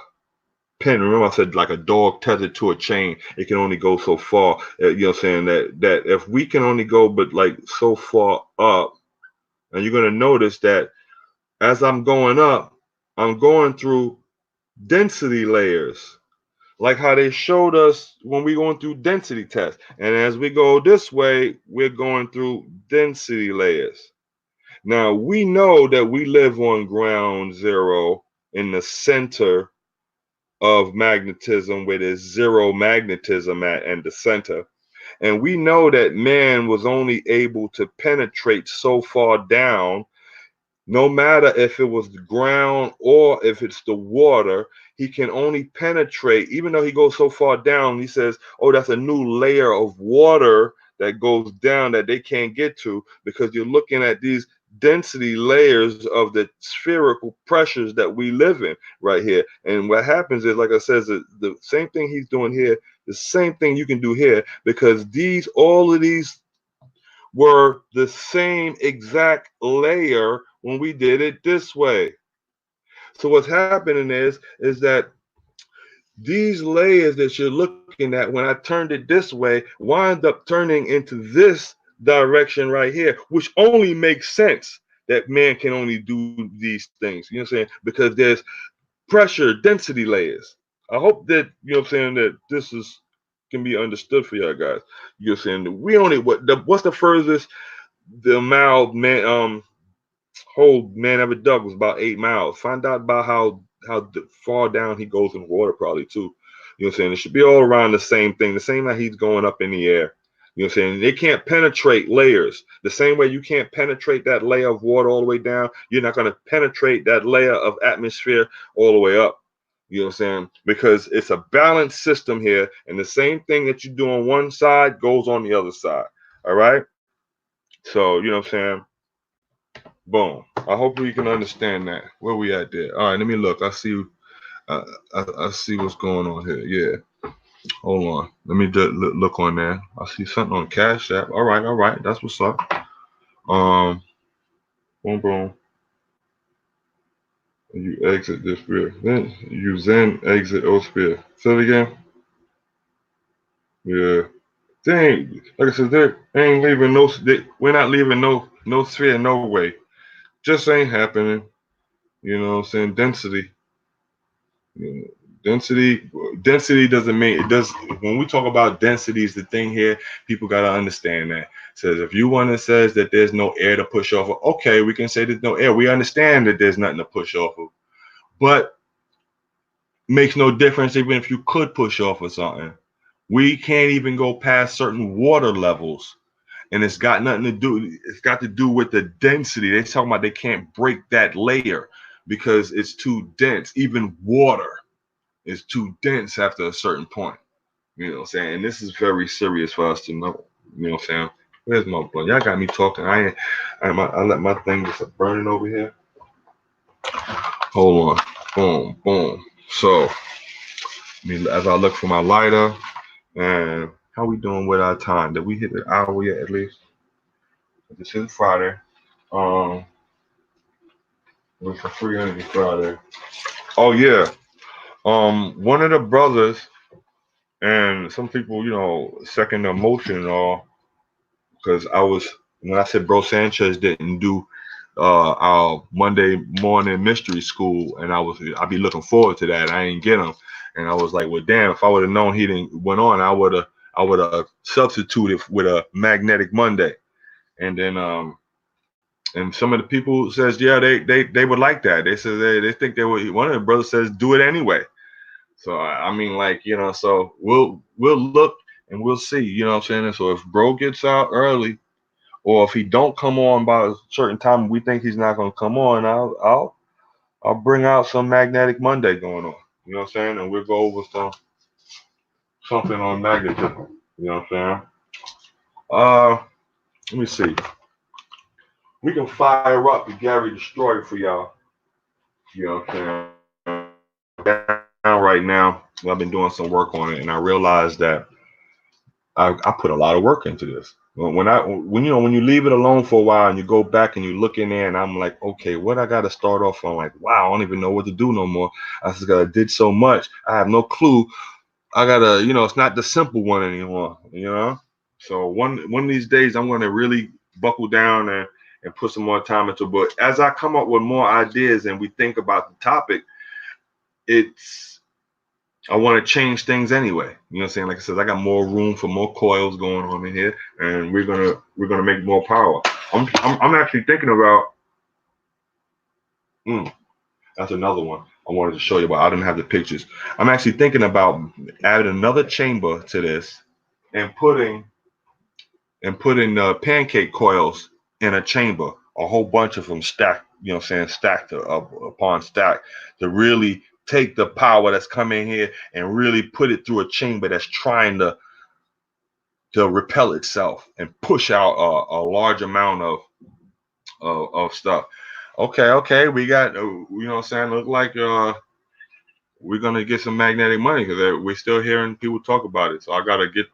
A: pen, remember I said like a dog tethered to a chain, it can only go so far. You know what I'm saying? That if we can only go but like so far up, and you're going to notice that as I'm going up, I'm going through density layers, like how they showed us when we going through density tests. And as we go this way, we're going through density layers. Now, we know that we live on ground zero in the center of magnetism, where there's zero magnetism at and the center. And we know that man was only able to penetrate so far down, no matter if it was the ground or if it's the water. He can only penetrate, even though he goes so far down. He says, oh, that's a new layer of water that goes down that they can't get to, because you're looking at these density layers of the spherical pressures that we live in right here. And what happens is, like I said, the same thing he's doing here, the same thing you can do here, because all of these were the same exact layer when we did it this way. So what's happening is that these layers that you're looking at, when I turned it this way, wind up turning into this direction right here, which only makes sense that man can only do these things. You know what I'm saying? Because there's pressure density layers. I hope that, you know what I'm saying, that this can be understood for y'all guys. You know what I'm saying? We only what's the furthest the mile man whole man ever dug was about 8 miles. Find out about how far down he goes in water, probably too. You know what I'm saying? It should be all around the same thing, the same way he's going up in the air. You know what I'm saying? They can't penetrate layers. The same way you can't penetrate that layer of water all the way down, you're not going to penetrate that layer of atmosphere all the way up. You know what I'm saying? Because it's a balanced system here, and the same thing that you do on one side goes on the other side. All right? So, you know what I'm saying? Boom. I hope we can understand that. Where we at there? All right, let me look. I see. I see what's going on here. Yeah. Hold on. Let me look on there. I see something on Cash App. All right. That's what's up. Boom. You exit this sphere. Then you exit O sphere. Say it again. Yeah. Dang. Like I said, they ain't leaving no. We're not leaving no sphere no way. Just ain't happening. You know what I'm saying? Density. You know, density doesn't mean it does. When we talk about density, is the thing here, people got to understand that. Says if you want to says that there's no air to push off of, okay, we can say there's no air. We understand that there's nothing to push off of, but makes no difference even if you could push off of something. We can't even go past certain water levels, and it's got nothing to do. It's got to do with the density. They're talking about they can't break that layer because it's too dense. Even water is too dense after a certain point. You know what I'm saying? And this is very serious for us to know. You know what I'm saying? Where's my blunt? Y'all got me talking. I let my thing just burning over here. Hold on. Boom. So, as I look for my lighter, and how we doing with our time? Did we hit the hour yet at least? This is Friday. It's for free energy Friday. Oh yeah. One of the brothers, and some people, you know, second the motion and all, because when I said Bro Sanchez didn't do our Monday morning mystery school, and I'd be looking forward to that. I didn't get him, and I was like, well, damn, if I would have known he didn't went on, I would have substituted with a Magnetic Monday. And then and some of the people says, yeah, they would like that. They said they think they would. One of the brothers says, do it anyway. So I mean, like, you know, so we'll look and we'll see, you know what I'm saying? And so if bro gets out early, or if he don't come on by a certain time, we think he's not gonna come on, I'll bring out some Magnetic Monday going on. You know what I'm saying? And we'll go over something on magnetism. You know what I'm saying? Let me see. We can fire up the Gary Destroyer for y'all. You know what I'm saying? Right now, I've been doing some work on it, and I realized that I put a lot of work into this. When you leave it alone for a while and you go back and you look in there, and I'm like, okay, what I got to start off on? Like, wow, I don't even know what to do no more. I did so much, I have no clue. I gotta, you know, it's not the simple one anymore, you know. So one of these days, I'm gonna really buckle down and put some more time into it. But as I come up with more ideas and we think about the topic, I want to change things anyway. You know what I'm saying? Like I said, I got more room for more coils going on in here, and we're gonna make more power. I'm actually thinking about. That's another one I wanted to show you, but I didn't have the pictures. I'm actually thinking about adding another chamber to this and putting and putting pancake coils in a chamber, a whole bunch of them stacked, stacked upon stack, to really take the power that's coming here and really put it through a chamber that's trying to repel itself and push out a large amount of stuff. Okay, we got, look like we're gonna get some magnetic money because we're still hearing people talk about it. So I gotta get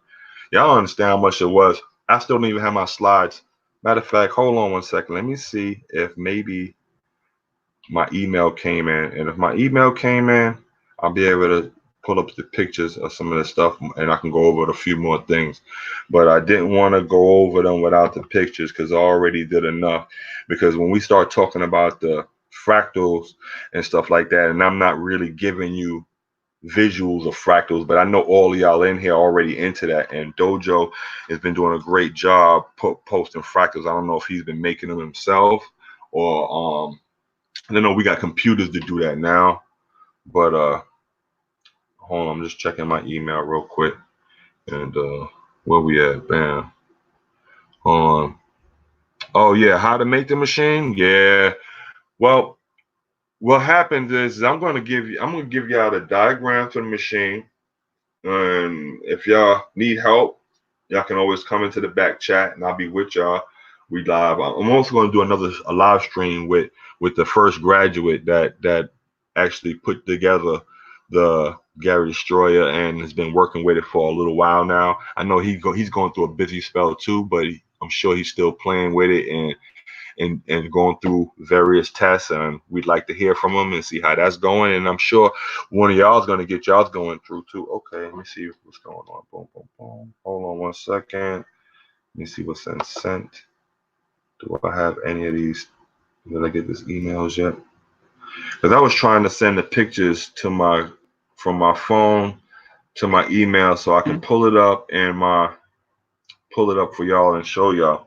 A: y'all understand how much it was. I still don't even have my slides. Matter of fact, hold on one second. Let me see if maybe my email came in. And if my email came in, I'll be able to pull up the pictures of some of the stuff and I can go over a few more things. But I didn't want to go over them without the pictures because I already did enough. Because when we start talking about the fractals and stuff like that, and I'm not really giving you visuals of fractals, but I know all of y'all in here already into that, and Dojo has been doing a great job posting fractals. I don't know if he's been making them himself or I don't know, we got computers to do that now, but hold on, I'm just checking my email real quick. And where we at? Bam. Oh yeah, how to make the machine? Yeah. Well, what happens is I'm gonna give y'all the diagram for the machine. And if y'all need help, y'all can always come into the back chat and I'll be with y'all. We live. I'm also going to do a live stream with the first graduate that actually put together the Gary Destroyer and has been working with it for a little while now. I know he's going through a busy spell too, but I'm sure he's still playing with it and going through various tests, and we'd like to hear from him and see how that's going. And I'm sure one of y'all is going to get y'all's going through too. Okay, let me see what's going on. Boom, boom, boom. Hold on one second. Let me see what's been sent. Do I have any of these? Did I get these emails yet? Because I was trying to send the pictures from my phone to my email so I can pull it up for y'all and show y'all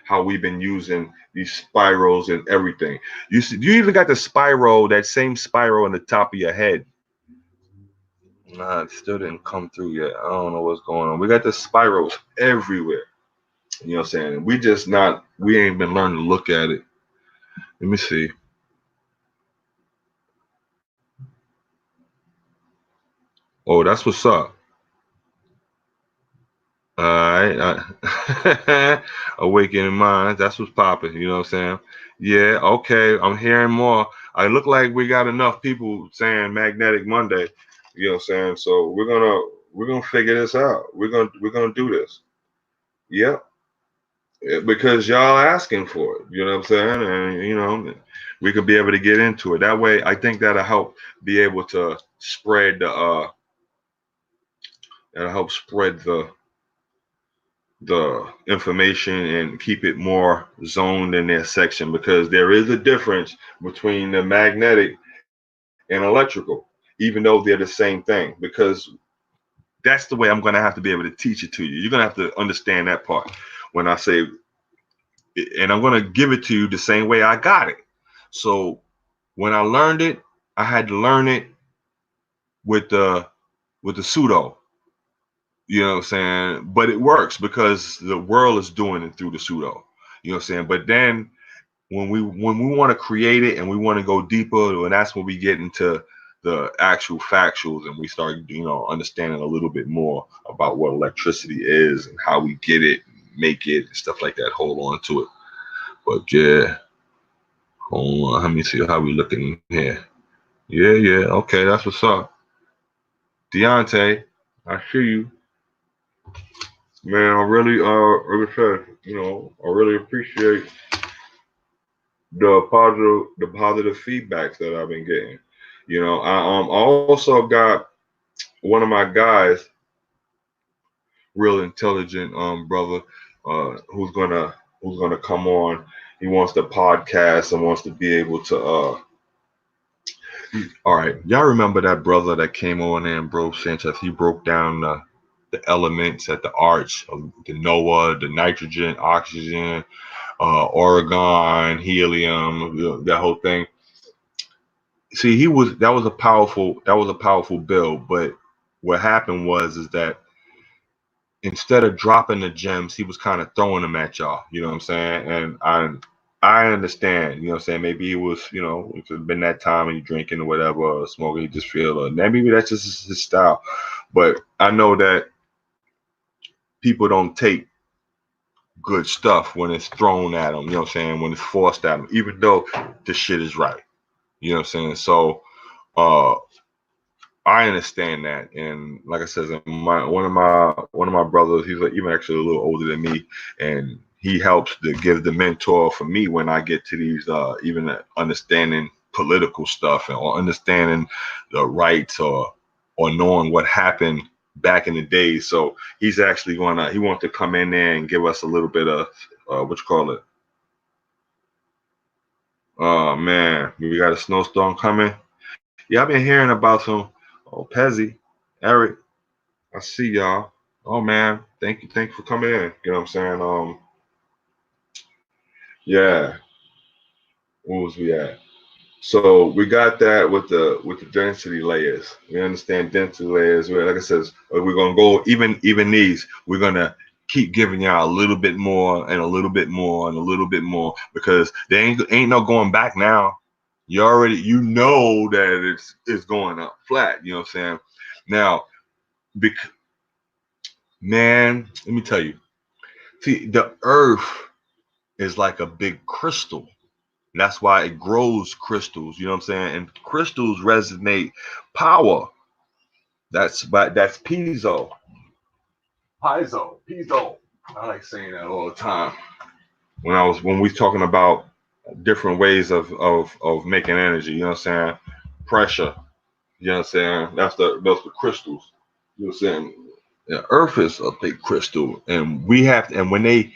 A: how we've been using these spirals and everything. You even got the spiral, that same spiral in the top of your head. Nah, it still didn't come through yet. I don't know what's going on. We got the spirals everywhere. You know what I'm saying? We ain't been learning to look at it. Let me see. Oh, that's what's up. All right. Awakening minds. That's what's popping. You know what I'm saying? Yeah. Okay. I'm hearing more. I look like we got enough people saying Magnetic Monday. You know what I'm saying? So we're gonna figure this out. We're gonna do this. Yep. Because y'all asking for it. You know what I'm saying? And we could be able to get into it. That way, I think that'll help be able to spread the information and keep it more zoned in their section, because there is a difference between the magnetic and electrical, even though they're the same thing, because that's the way I'm going to have to be able to teach it to you. You're going to have to understand that part when I say, and I'm going to give it to you the same way I got it. So when I learned it, I had to learn it with the pseudo. You know what I'm saying? But it works because the world is doing it through the pseudo. You know what I'm saying? But then when we want to create it and we want to go deeper, and that's when we get into the actual factuals and we start, understanding a little bit more about what electricity is and how we get it, make it, and stuff like that. Hold on to it. But yeah, hold on. Let me see how we looking here. Yeah. Okay, that's what's up. Deontay, I see you. Man, I really, like I said, I really appreciate the positive feedbacks that I've been getting. I also got one of my guys, real intelligent brother, who's gonna come on. He wants to podcast and wants to be able to all right, y'all remember that brother that came on and Bro Sanchez? He broke down the elements at the arch of the Noah, the nitrogen, oxygen, argon, helium, that whole thing. See, that was a powerful bill, but what happened was that instead of dropping the gems, he was kind of throwing them at y'all. You know what I'm saying? And I understand. You know what I'm saying? Maybe it was, you know, it could have been that time and you drinking or whatever, or smoking, you just feel, or maybe that's just his style. But I know that people don't take good stuff when it's thrown at them. You know what I'm saying? When it's forced at them, even though the shit is right. You know what I'm saying? So, I understand that, and like I said, one of my brothers, he's like, even actually a little older than me, and he helps to give the mentor for me when I get to these even understanding political stuff or understanding the rights or knowing what happened back in the day. So he's actually he wants to come in there and give us a little bit of what you call it. Oh man, we got a snowstorm coming. Yeah, I've been hearing about some. Oh, Pezzy, Eric, I see y'all. Oh man, thank you for coming in. You know what I'm saying? Yeah, where was we at? So we got that with the density layers. We understand density layers. Like I said, we're gonna go even these. We're gonna keep giving y'all a little bit more and a little bit more and a little bit more because there ain't no going back now. You know that it's going up flat. You know what I'm saying? Now, bec- man, let me tell you. See, the Earth is like a big crystal. That's why it grows crystals. You know what I'm saying? And crystals resonate power. That's piezo. Piezo. I like saying that all the time. When we talking about different ways of making energy, you know what I'm saying? Pressure. You know what I'm saying? That's the crystals. You know what I'm saying? The Earth is a big crystal, and when a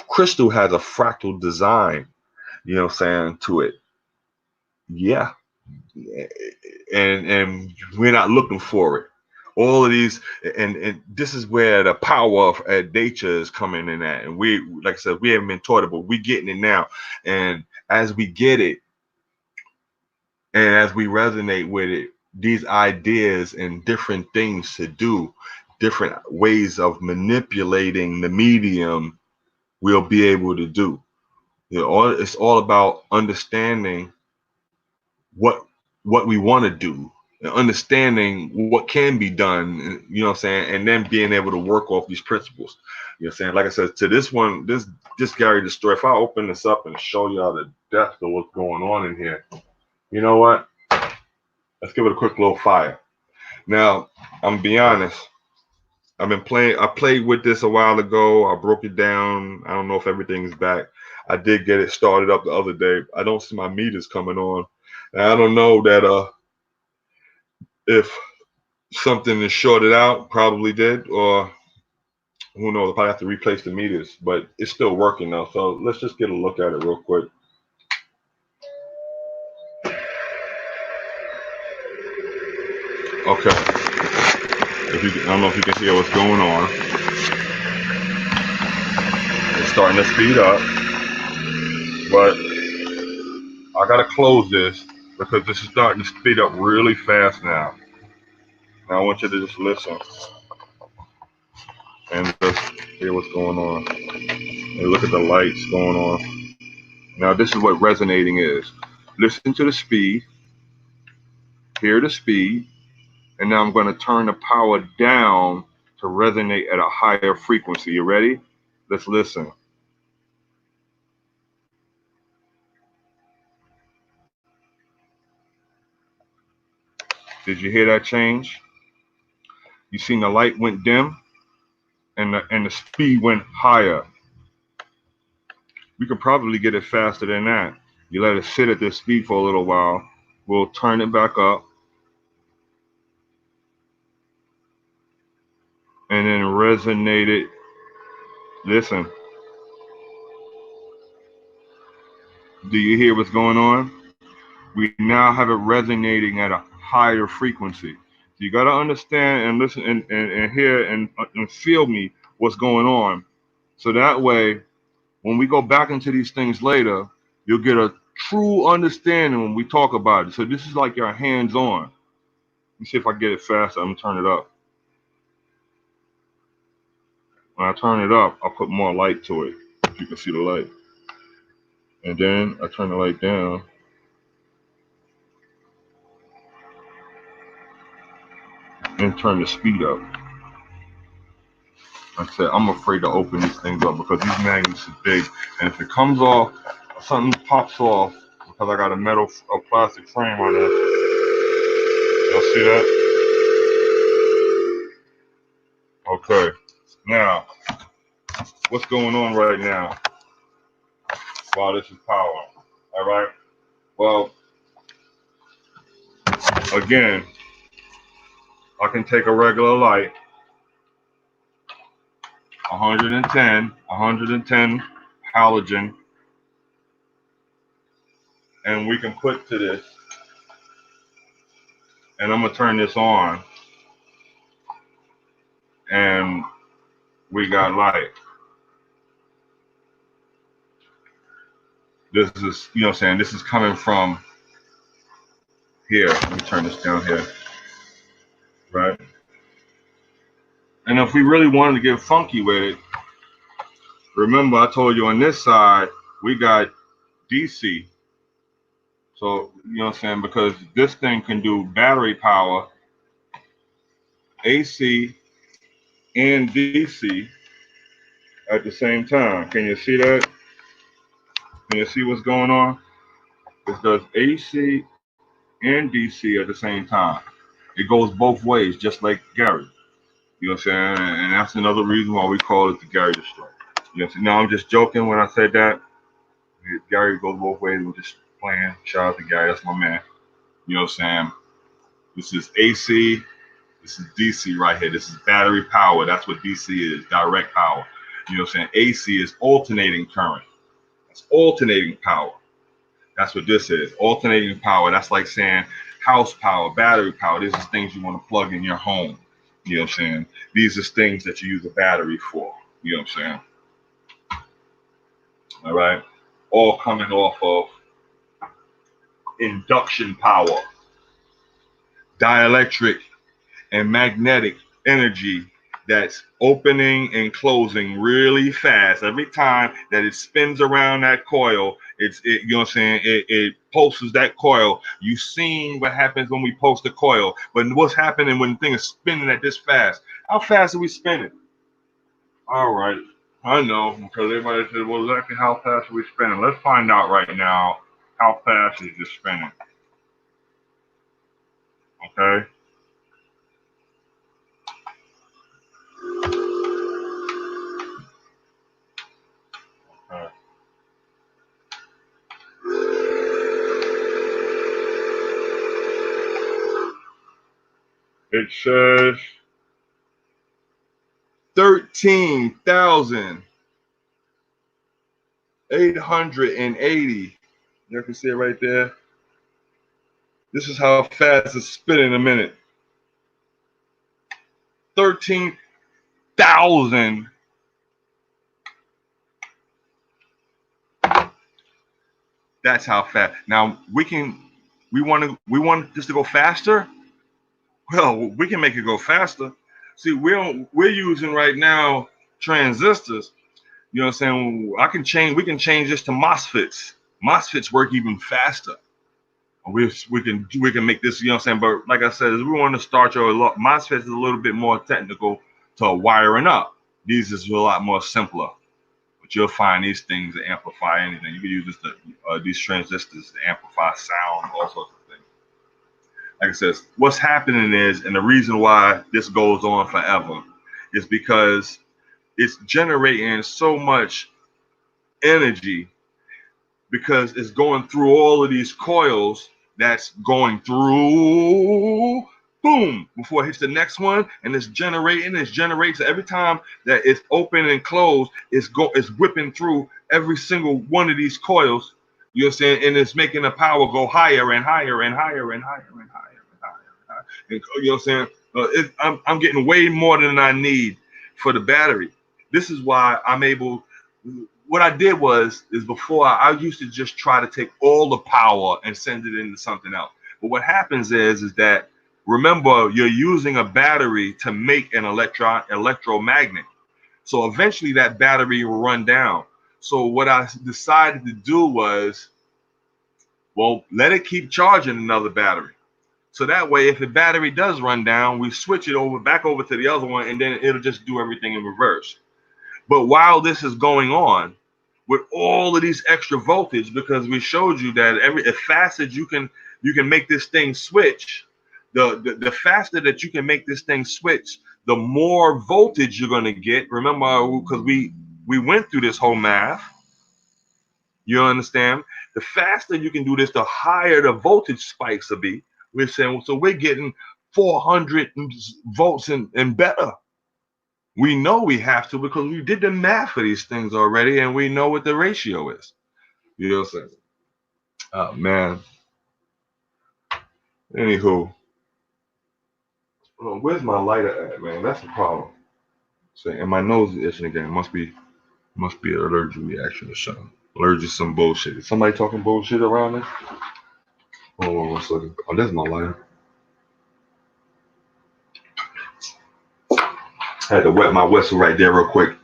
A: crystal has a fractal design, you know what I'm saying, to it. Yeah, and we're not looking for it. All of these, and this is where the power of nature is coming in at. And we, like I said, we haven't been taught it, but we're getting it now. And as we get it, and as we resonate with it, these ideas and different things to do, different ways of manipulating the medium, we'll be able to do. You know, it's all about understanding what we want to do and understanding what can be done, you know what I'm saying, and then being able to work off these principles. You know what I'm saying? Like I said, to this one, this Gary Destroy, if I open this up and show y'all the depth of what's going on in here, you know what? Let's give it a quick little fire. Now, I'm gonna be honest. I played with this a while ago. I broke it down. I don't know if everything is back. I did get it started up the other day. I don't see my meters coming on. And I don't know that if something is shorted out, probably did, or who knows, I'll probably have to replace the meters, but it's still working now. So let's just get a look at it real quick. Okay. I don't know if you can hear what's going on. It's starting to speed up, but I gotta close this because this is starting to speed up really fast now. Now I want you to just listen and just hear what's going on. And look at the lights going on. Now this is what resonating is. Listen to the speed, hear the speed, and now I'm going to turn the power down to resonate at a higher frequency. You ready? Let's listen. Did you hear that change? You seen the light went dim and the speed went higher. We could probably get it faster than that. You let it sit at this speed for a little while. We'll turn it back up and then resonate it. Listen. Do you hear what's going on? We now have it resonating at a higher frequency. So you got to understand and listen and hear and feel me what's going on. So that way, when we go back into these things later, you'll get a true understanding when we talk about it. So this is like your hands-on. Let me see if I get it faster. I'm going to turn it up. When I turn it up, I put more light to it. If you can see the light. And then I turn the light down. And turn the speed up. Like I said, I'm afraid to open these things up because these magnets are big. And if it comes off, something pops off because I got a plastic frame on it. Y'all see that? Okay. Now, what's going on right now while this is power? All right. Well, again, I can take a regular light, 110 halogen, and we can put to this, and I'm gonna turn this on, and we got light. This is, you know what I'm saying, this is coming from here. Let me turn this down here, right? And if we really wanted to get funky with it, remember I told you on this side, we got DC. So, you know what I'm saying, because this thing can do battery power, AC, and DC at the same time. Can you see that? Can you see what's going on? It does AC and DC at the same time. It goes both ways, just like Gary. You know what I'm saying? And that's another reason why we call it the Gary Destroyer. You know what I'm saying? Now, I'm just joking when I said that. Gary goes both ways. We're just playing. Shout out to Gary. That's my man. You know what I'm saying? This is AC. This is DC right here. This is battery power. That's what DC is, direct power. You know what I'm saying? AC is alternating current. That's alternating power. That's what this is. Alternating power. That's like saying house power, battery power. These are things you want to plug in your home. You know what I'm saying? These are things that you use a battery for. You know what I'm saying? All right. All coming off of induction power, dielectric and magnetic energy that's opening and closing really fast. Every time that it spins around that coil, you know what I'm saying, it pulses that coil. You've seen what happens when we pulse the coil, but what's happening when the thing is spinning at this fast? How fast are we spinning? All right, I know, because everybody said, well, exactly how fast are we spinning? Let's find out right now. How fast is this spinning? Okay. It says 13,880. You can see it right there. This is how fast it's spinning in a minute. 13,000. That's how fast. Now we want this to go faster. Well, we can make it go faster. See, we're using right now transistors. You know what I'm saying? We can change this to MOSFETs. MOSFETs work even faster. We can make this, you know what I'm saying? But like I said, we want to start your MOSFETs is a little bit more technical to wiring up. These is a lot more simpler. But you'll find these things to amplify anything. You can use this these transistors to amplify sound, all sorts of things. Like I said, what's happening is, and the reason why this goes on forever is because it's generating so much energy because it's going through all of these coils that's going through, boom, before it hits the next one, and it's generates every time that it's open and closed, it's whipping through every single one of these coils, you know what I'm saying, and it's making the power go higher and higher and higher and higher and higher and higher and higher. And, you know what I'm saying? I'm getting way more than I need for the battery. This is why I'm able. What I did is before I used to just try to take all the power and send it into something else. But what happens is that, remember, you're using a battery to make an electromagnet. So eventually that battery will run down. So what I decided to do was, well, let it keep charging another battery. So that way, if the battery does run down, we switch it back over to the other one, and then it'll just do everything in reverse. But while this is going on, with all of these extra voltage, because we showed you that as fast as you can make this thing switch, the faster that you can make this thing switch, the more voltage you're going to get. Remember, because we went through this whole math. You understand? The faster you can do this, the higher the voltage spikes will be. We're saying, so we're getting 400 volts and better. We know we have to because we did the math for these things already, and we know what the ratio is. You know what I'm saying? Oh, man. Anywho, where's my lighter at, man? That's the problem. So, and my nose is itching again. Must be an allergic reaction or something. Allergic to some bullshit. Is somebody talking bullshit around there? Hold on 1 second. Oh, that's my lighter. I had to wet my whistle right there real quick.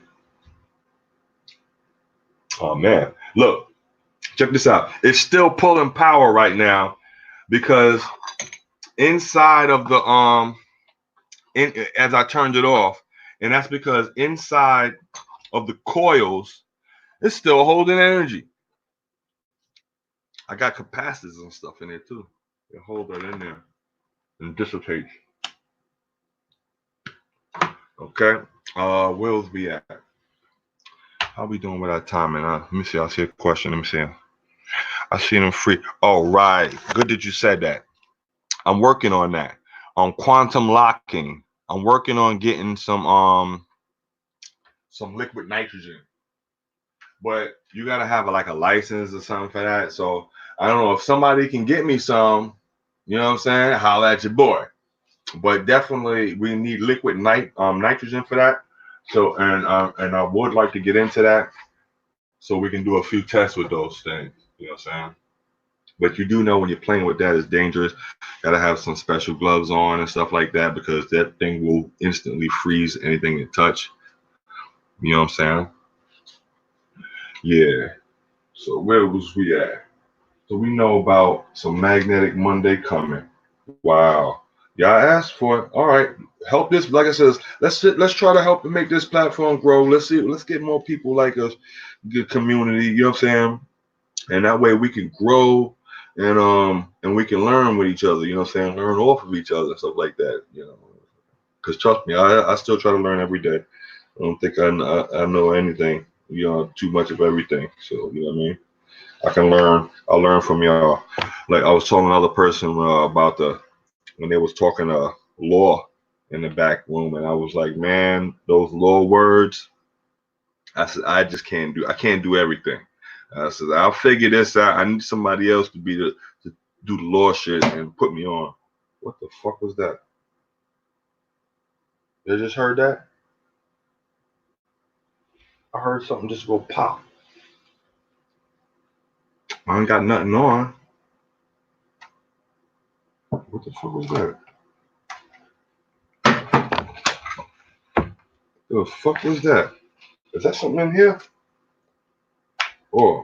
A: Oh, man. Look, check this out. It's still pulling power right now because inside of the as I turned it off, and that's because inside of the coils, it's still holding energy. I got capacitors and stuff in there too. They hold that in there and dissipate. Okay. Where's we at? How we doing with our timing? Let me see. I see a question. Let me see. I see them free. Oh, right. Good that you said that. I'm working on that. On quantum locking. I'm working on getting some liquid nitrogen. But you gotta have like a license or something for that. So I don't know if somebody can get me some, you know what I'm saying? Holla at your boy. But definitely we need liquid nitrogen for that. So and I would like to get into that so we can do a few tests with those things. You know what I'm saying? But you do know when you're playing with that, it's dangerous. Gotta have some special gloves on and stuff like that because that thing will instantly freeze anything you touch. You know what I'm saying? Yeah. So where was we at? So we know about some Magnetic Monday coming. Wow. Y'all asked for it. All right. Help this. Like I said, let's try to help to make this platform grow. Let's get more people like us, good community. You know what I'm saying? And that way we can grow and we can learn with each other. You know what I'm saying? Learn off of each other and stuff like that. You know, because trust me, I still try to learn every day. I don't think I know anything. You know, too much of everything. So you know what I mean. I can learn. I'll learn from y'all. Like I was telling another person about when they was talking law in the back room, and I was like, man, those law words. I said I just can't do. I can't do everything. I said I'll figure this out. I need somebody else to to do the law shit and put me on. What the fuck was that? You just heard that? I heard something just go pop. I ain't got nothing on. What the fuck was that? The fuck was that? Is that something in here? Oh,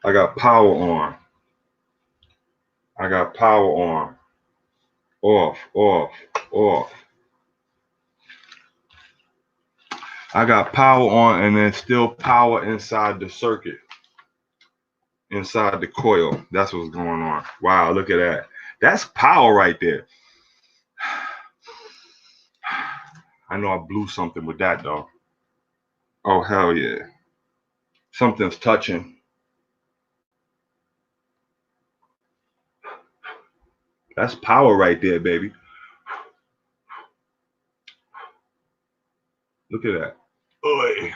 A: I got power on. I got power on. Off, off, off. I got power on and then still power inside the circuit. Inside the coil. That's what's going on. Wow, look at that. That's power right there. I know I blew something with that though. Oh, hell yeah. Something's touching. That's power right there, baby. Look at that. Oy.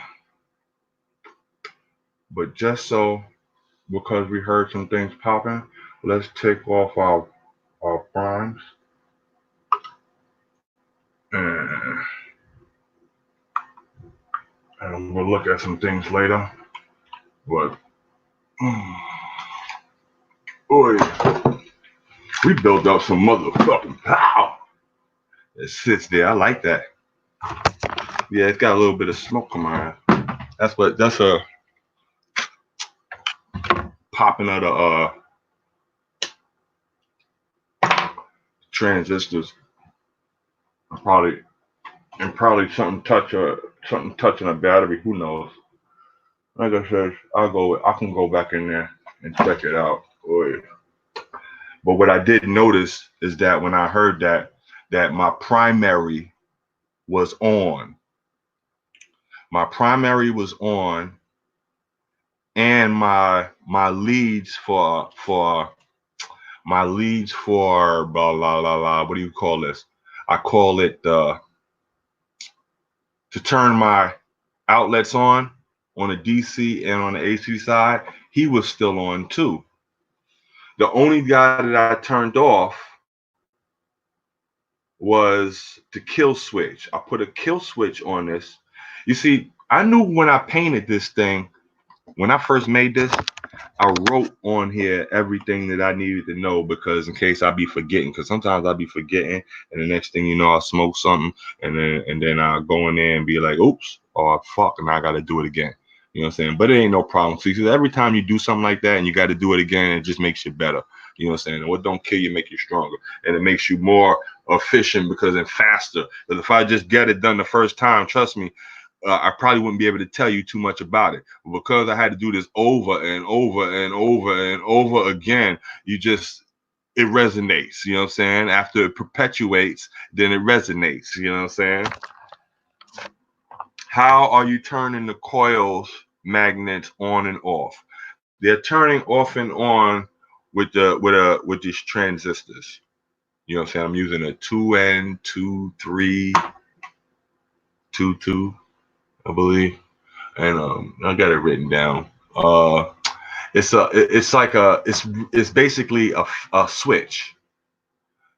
A: But just so, because we heard some things popping, let's take off our primes. And we'll look at some things later. But, boy, we built up some motherfucking power. It sits there. I like that. Yeah, it's got a little bit of smoke coming out. That's a popping of the transistors. Probably probably something touching a battery. Who knows? Like I said, I can go back in there and check it out. But what I did notice is that when I heard that my primary was on. My primary was on, and my leads for blah blah blah blah. What do you call this? I call it to turn my outlets on the DC and on the AC side. He was still on too. The only guy that I turned off was the kill switch. I put a kill switch on this. You see, I knew when I painted this thing, when I first made this, I wrote on here everything that I needed to know, because in case I be forgetting, because sometimes I be forgetting, and the next thing you know, I smoke something, and then I go in there and be like, oops, oh fuck, and I got to do it again. You know what I'm saying? But it ain't no problem. See, every time you do something like that and you got to do it again, it just makes you better. You know what I'm saying? And what don't kill you make you stronger, and it makes you more efficient because and faster. Because if I just get it done the first time, trust me, I probably wouldn't be able to tell you too much about it. But because I had to do this over and over and over and over again, it resonates. You know what I'm saying? After it perpetuates, then it resonates. You know what I'm saying? How are you turning the coils magnets on and off? They're turning off and on with these transistors. You know what I'm saying? I'm using a 2N2322, I believe, and I got it written down. It's basically a switch.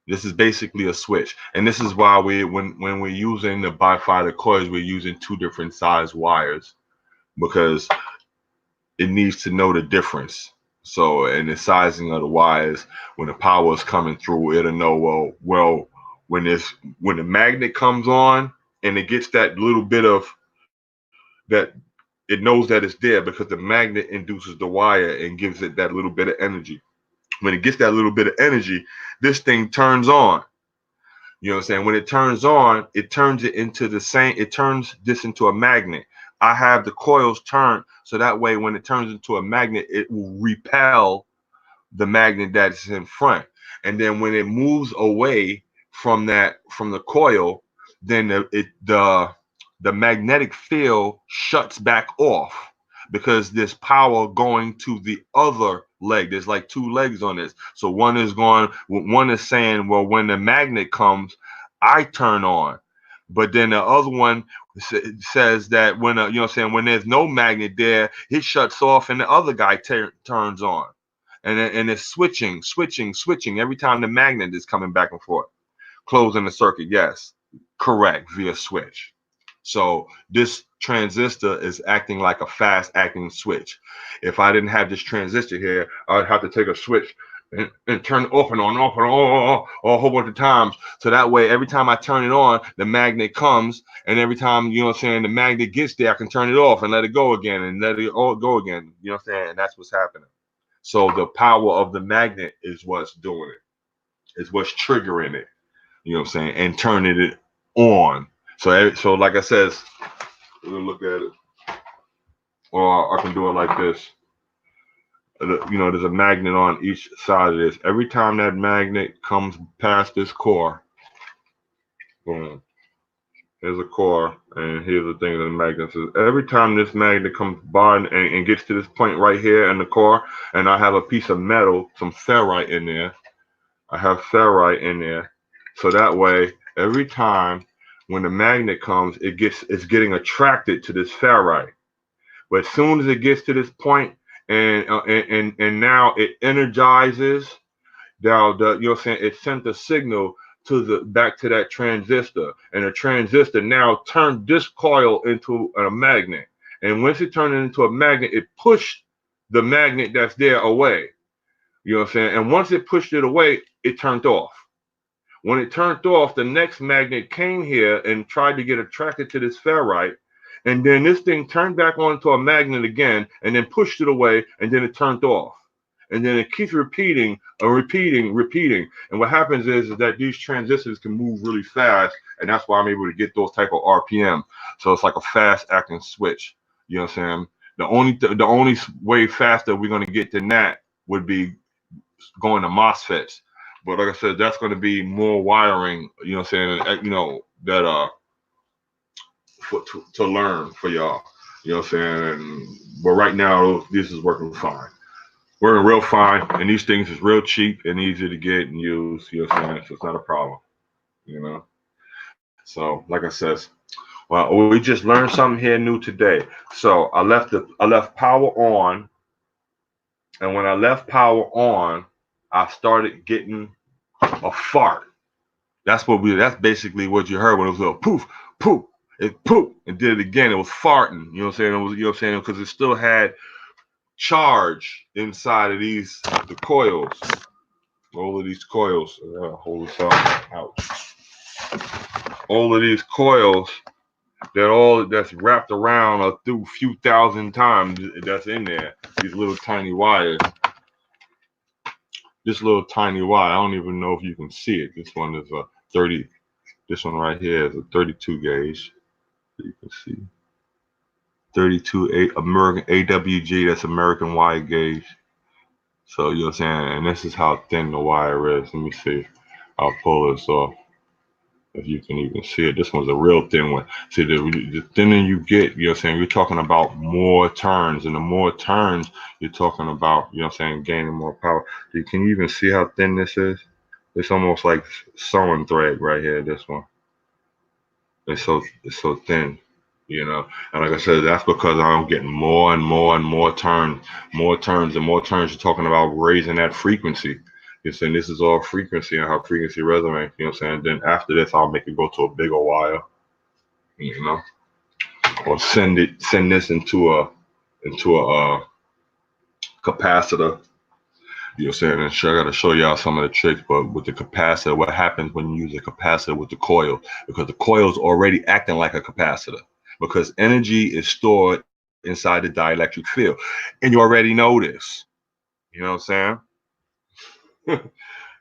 A: This is basically a switch, and this is why when we're using the bifilar coils, we're using two different size wires, because it needs to know the difference. So, and the sizing of the wires, when the power is coming through, it'll know, well, when the magnet comes on and it gets that little bit of that, it knows that it's there because the magnet induces the wire and gives it that little bit of energy. When it gets that little bit of energy, this thing turns on. You know what I'm saying? When it turns on, it turns this into a magnet. I have the coils turned so that way when it turns into a magnet, it will repel the magnet that's in front. And then when it moves away from the coil, then the magnetic field shuts back off, because there's power going to the other leg. There's like two legs on this. So one is saying, well, when the magnet comes, I turn on. But then the other one says that when you know what I'm saying, when there's no magnet there, it shuts off and the other guy turns on. And it's switching every time the magnet is coming back and forth. Closing the circuit, yes, correct, via switch. So this transistor is acting like a fast acting switch. If I didn't have this transistor here, I'd have to take a switch and turn it off and on a whole bunch of times. So that way, every time I turn it on, the magnet comes, and every time, you know what I'm saying, the magnet gets there, I can turn it off and let it go again and let it all go again. You know what I'm saying? And that's what's happening. So the power of the magnet is what's doing it. It's what's triggering it. You know what I'm saying? And turning it on. So like I said, look at it. Or I can do it like this. You know, there's a magnet on each side of this. Every time that magnet comes past this core, boom, here's a core, and here's the thing that the magnet says. Every time this magnet comes by and gets to this point right here in the core, and I have a piece of metal, some ferrite in there. I have ferrite in there. So that way, every time when the magnet comes, it's getting attracted to this ferrite. But as soon as it gets to this point, and now it energizes, now you know what I'm saying, it sent a signal back to that transistor, and the transistor now turned this coil into a magnet. And once it turned it into a magnet, it pushed the magnet that's there away. You know what I'm saying? And once it pushed it away, it turned off. When it turned off, the next magnet came here and tried to get attracted to this ferrite. And then this thing turned back onto a magnet again and then pushed it away, and then it turned off. And then it keeps repeating and repeating. And what happens is that these transistors can move really fast, and that's why I'm able to get those type of RPM. So it's like a fast acting switch. You know what I'm saying? The only way faster we're going to get than that would be going to MOSFETs. But like I said, that's going to be more wiring, you know what I'm saying, you know, that to learn for y'all. You know what I'm saying? But right now, this is working fine. Working real fine, and these things is real cheap and easy to get and use. You know what I'm saying? So it's not a problem. You know. So like I said, well, we just learned something here new today. So I left power on, and when I left power on, I started getting a fart. That's basically what you heard when it was a poof, poof. It poof and did it again. It was farting. You know what I'm saying? It was, you know what I'm saying? Because it still had charge inside of the coils. All of these coils. Hold this out. All of these coils that's wrapped around a few thousand times that's in there. These little tiny wires. This little tiny wire. I don't even know if you can see it. This one is a 30. This one right here is a 32 gauge. You can see 32 American AWG. That's American wire gauge. So you know what I'm saying. And this is how thin the wire is. Let me see. I'll pull this off. If you can even see it, this one's a real thin one. See, the thinner you get, you know what I'm saying, you're talking about more turns. And the more turns, you're talking about, you know what I'm saying, gaining more power. Can you even see how thin this is? It's almost like sewing thread right here, this one. It's so thin, you know. And like I said, that's because I'm getting more and more and more turns. More turns and more turns. You're talking about raising that frequency. You're saying this is all frequency and how frequency resonates. You know what I'm saying? Then after this, I'll make it go to a bigger wire, you know, or send this into a capacitor. You know what I'm saying? And sure, I got to show y'all some of the tricks, but with the capacitor, what happens when you use a capacitor with the coil? Because the coil is already acting like a capacitor because energy is stored inside the dielectric field. And you already know this. You know what I'm saying?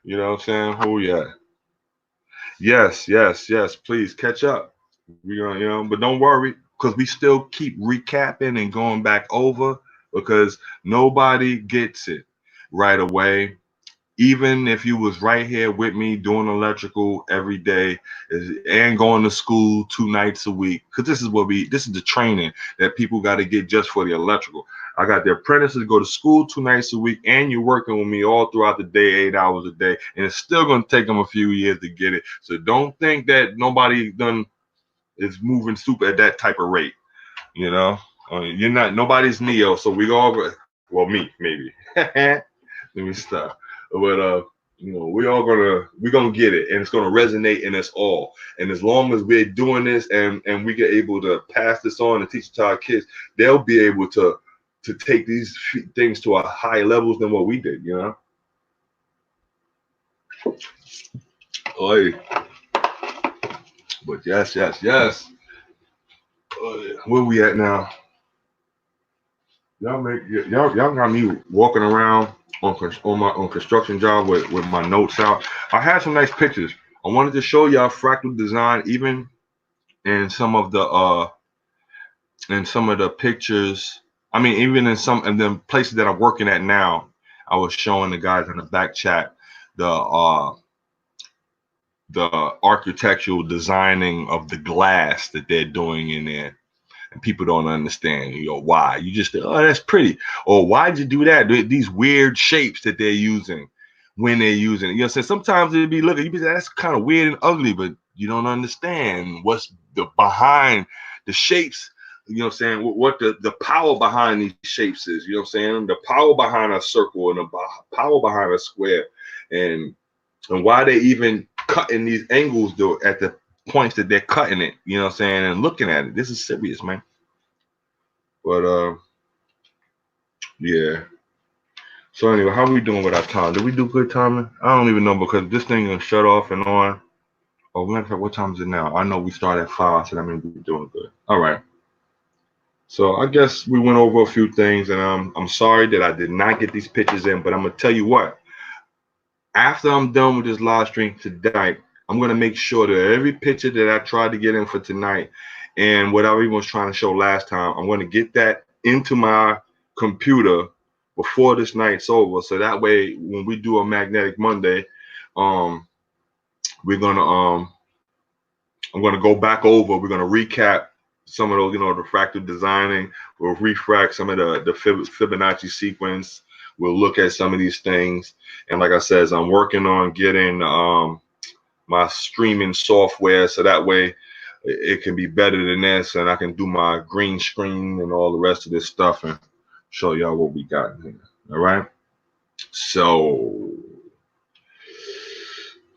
A: You know what I'm saying? Oh yeah. Yes. Please catch up. We're gonna, you know, but don't worry, because we still keep recapping and going back over because nobody gets it right away. Even if you was right here with me doing electrical every day and going to school 2 nights a week, because this is the training that people got to get just for the electrical. I got the apprentices go to school 2 nights a week, and you're working with me all throughout the day, 8 hours a day, and it's still going to take them a few years to get it. So don't think that nobody done is moving super at that type of rate. You know, you're not, nobody's Neo, so we all, well, me maybe. Let me stop. But you know, we're gonna get it, and it's gonna resonate in us all. And as long as we're doing this, and we get able to pass this on and teach it to our kids, they'll be able to take these things to a higher levels than what we did. You know. Oy. But yes. Where we at now? Y'all got me walking around on construction job with my notes out. I had some nice pictures. I wanted to show y'all fractal design, even in some of the pictures. I mean, even in some of the places that I'm working at now, I was showing the guys in the back chat the architectural designing of the glass that they're doing in there. And people don't understand, you know, why. You just think, oh, that's pretty. Or why'd you do that? These weird shapes that they're using when they're using it. You know, so sometimes it'd be looking, you'd be like, that's kind of weird and ugly, but you don't understand what's behind the shapes. You know what I'm saying? What the power behind these shapes is. You know what I'm saying? The power behind a circle and the power behind a square, and why they even cutting these angles though at the points that they're cutting it, you know what I'm saying, and looking at it. This is serious, man. But yeah. So anyway, how are we doing with our time? Did we do good timing? I don't even know because this thing is shut off and on. Oh, matter of fact, what time is it now? I know we start at 5, so that means we're doing good. All right. So I guess we went over a few things, and I'm sorry that I did not get these pictures in, but I'm gonna tell you what. After I'm done with this live stream tonight, I'm gonna make sure that every picture that I tried to get in for tonight, and what I even was trying to show last time, I'm gonna get that into my computer before this night's over, so that way when we do a Magnetic Monday, um, we're gonna I'm gonna go back over. We're gonna recap some of those, the fractal designing. We'll refract some of the Fibonacci sequence. We'll look at some of these things, and like I said, I'm working on getting my streaming software so that way it can be better than this, and I can do my green screen and all the rest of this stuff and show y'all what we got in here. All right. So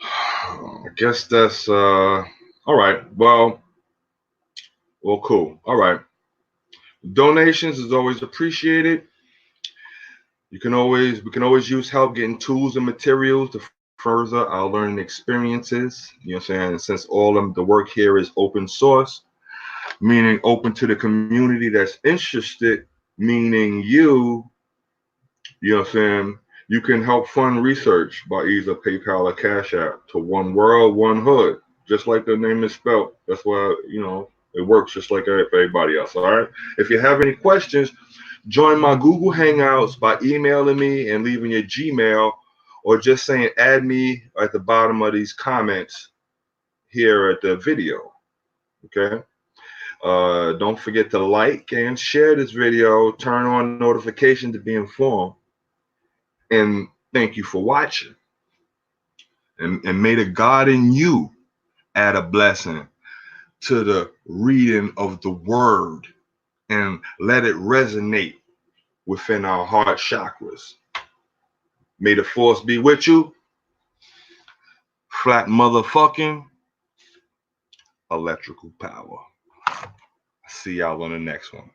A: I guess that's all right. Well, cool. All right. Donations is always appreciated. We can always use help getting tools and materials to further our learning experiences. You know what I'm saying? Since all of the work here is open source, meaning open to the community that's interested, meaning you know what I'm saying? You can help fund research by either PayPal or Cash App to One World, One Hood, just like the name is spelled. That's why, it works just like for everybody else. All right. If you have any questions, join my Google Hangouts by emailing me and leaving your Gmail, or just saying add me at the bottom of these comments here at the video. Okay. Don't forget to like and share this video. Turn on notification to be informed. And thank you for watching. And may the God in you add a blessing to the reading of the word and let it resonate within our heart chakras. May the force be with you. Flat motherfucking electrical power. See y'all on the next one.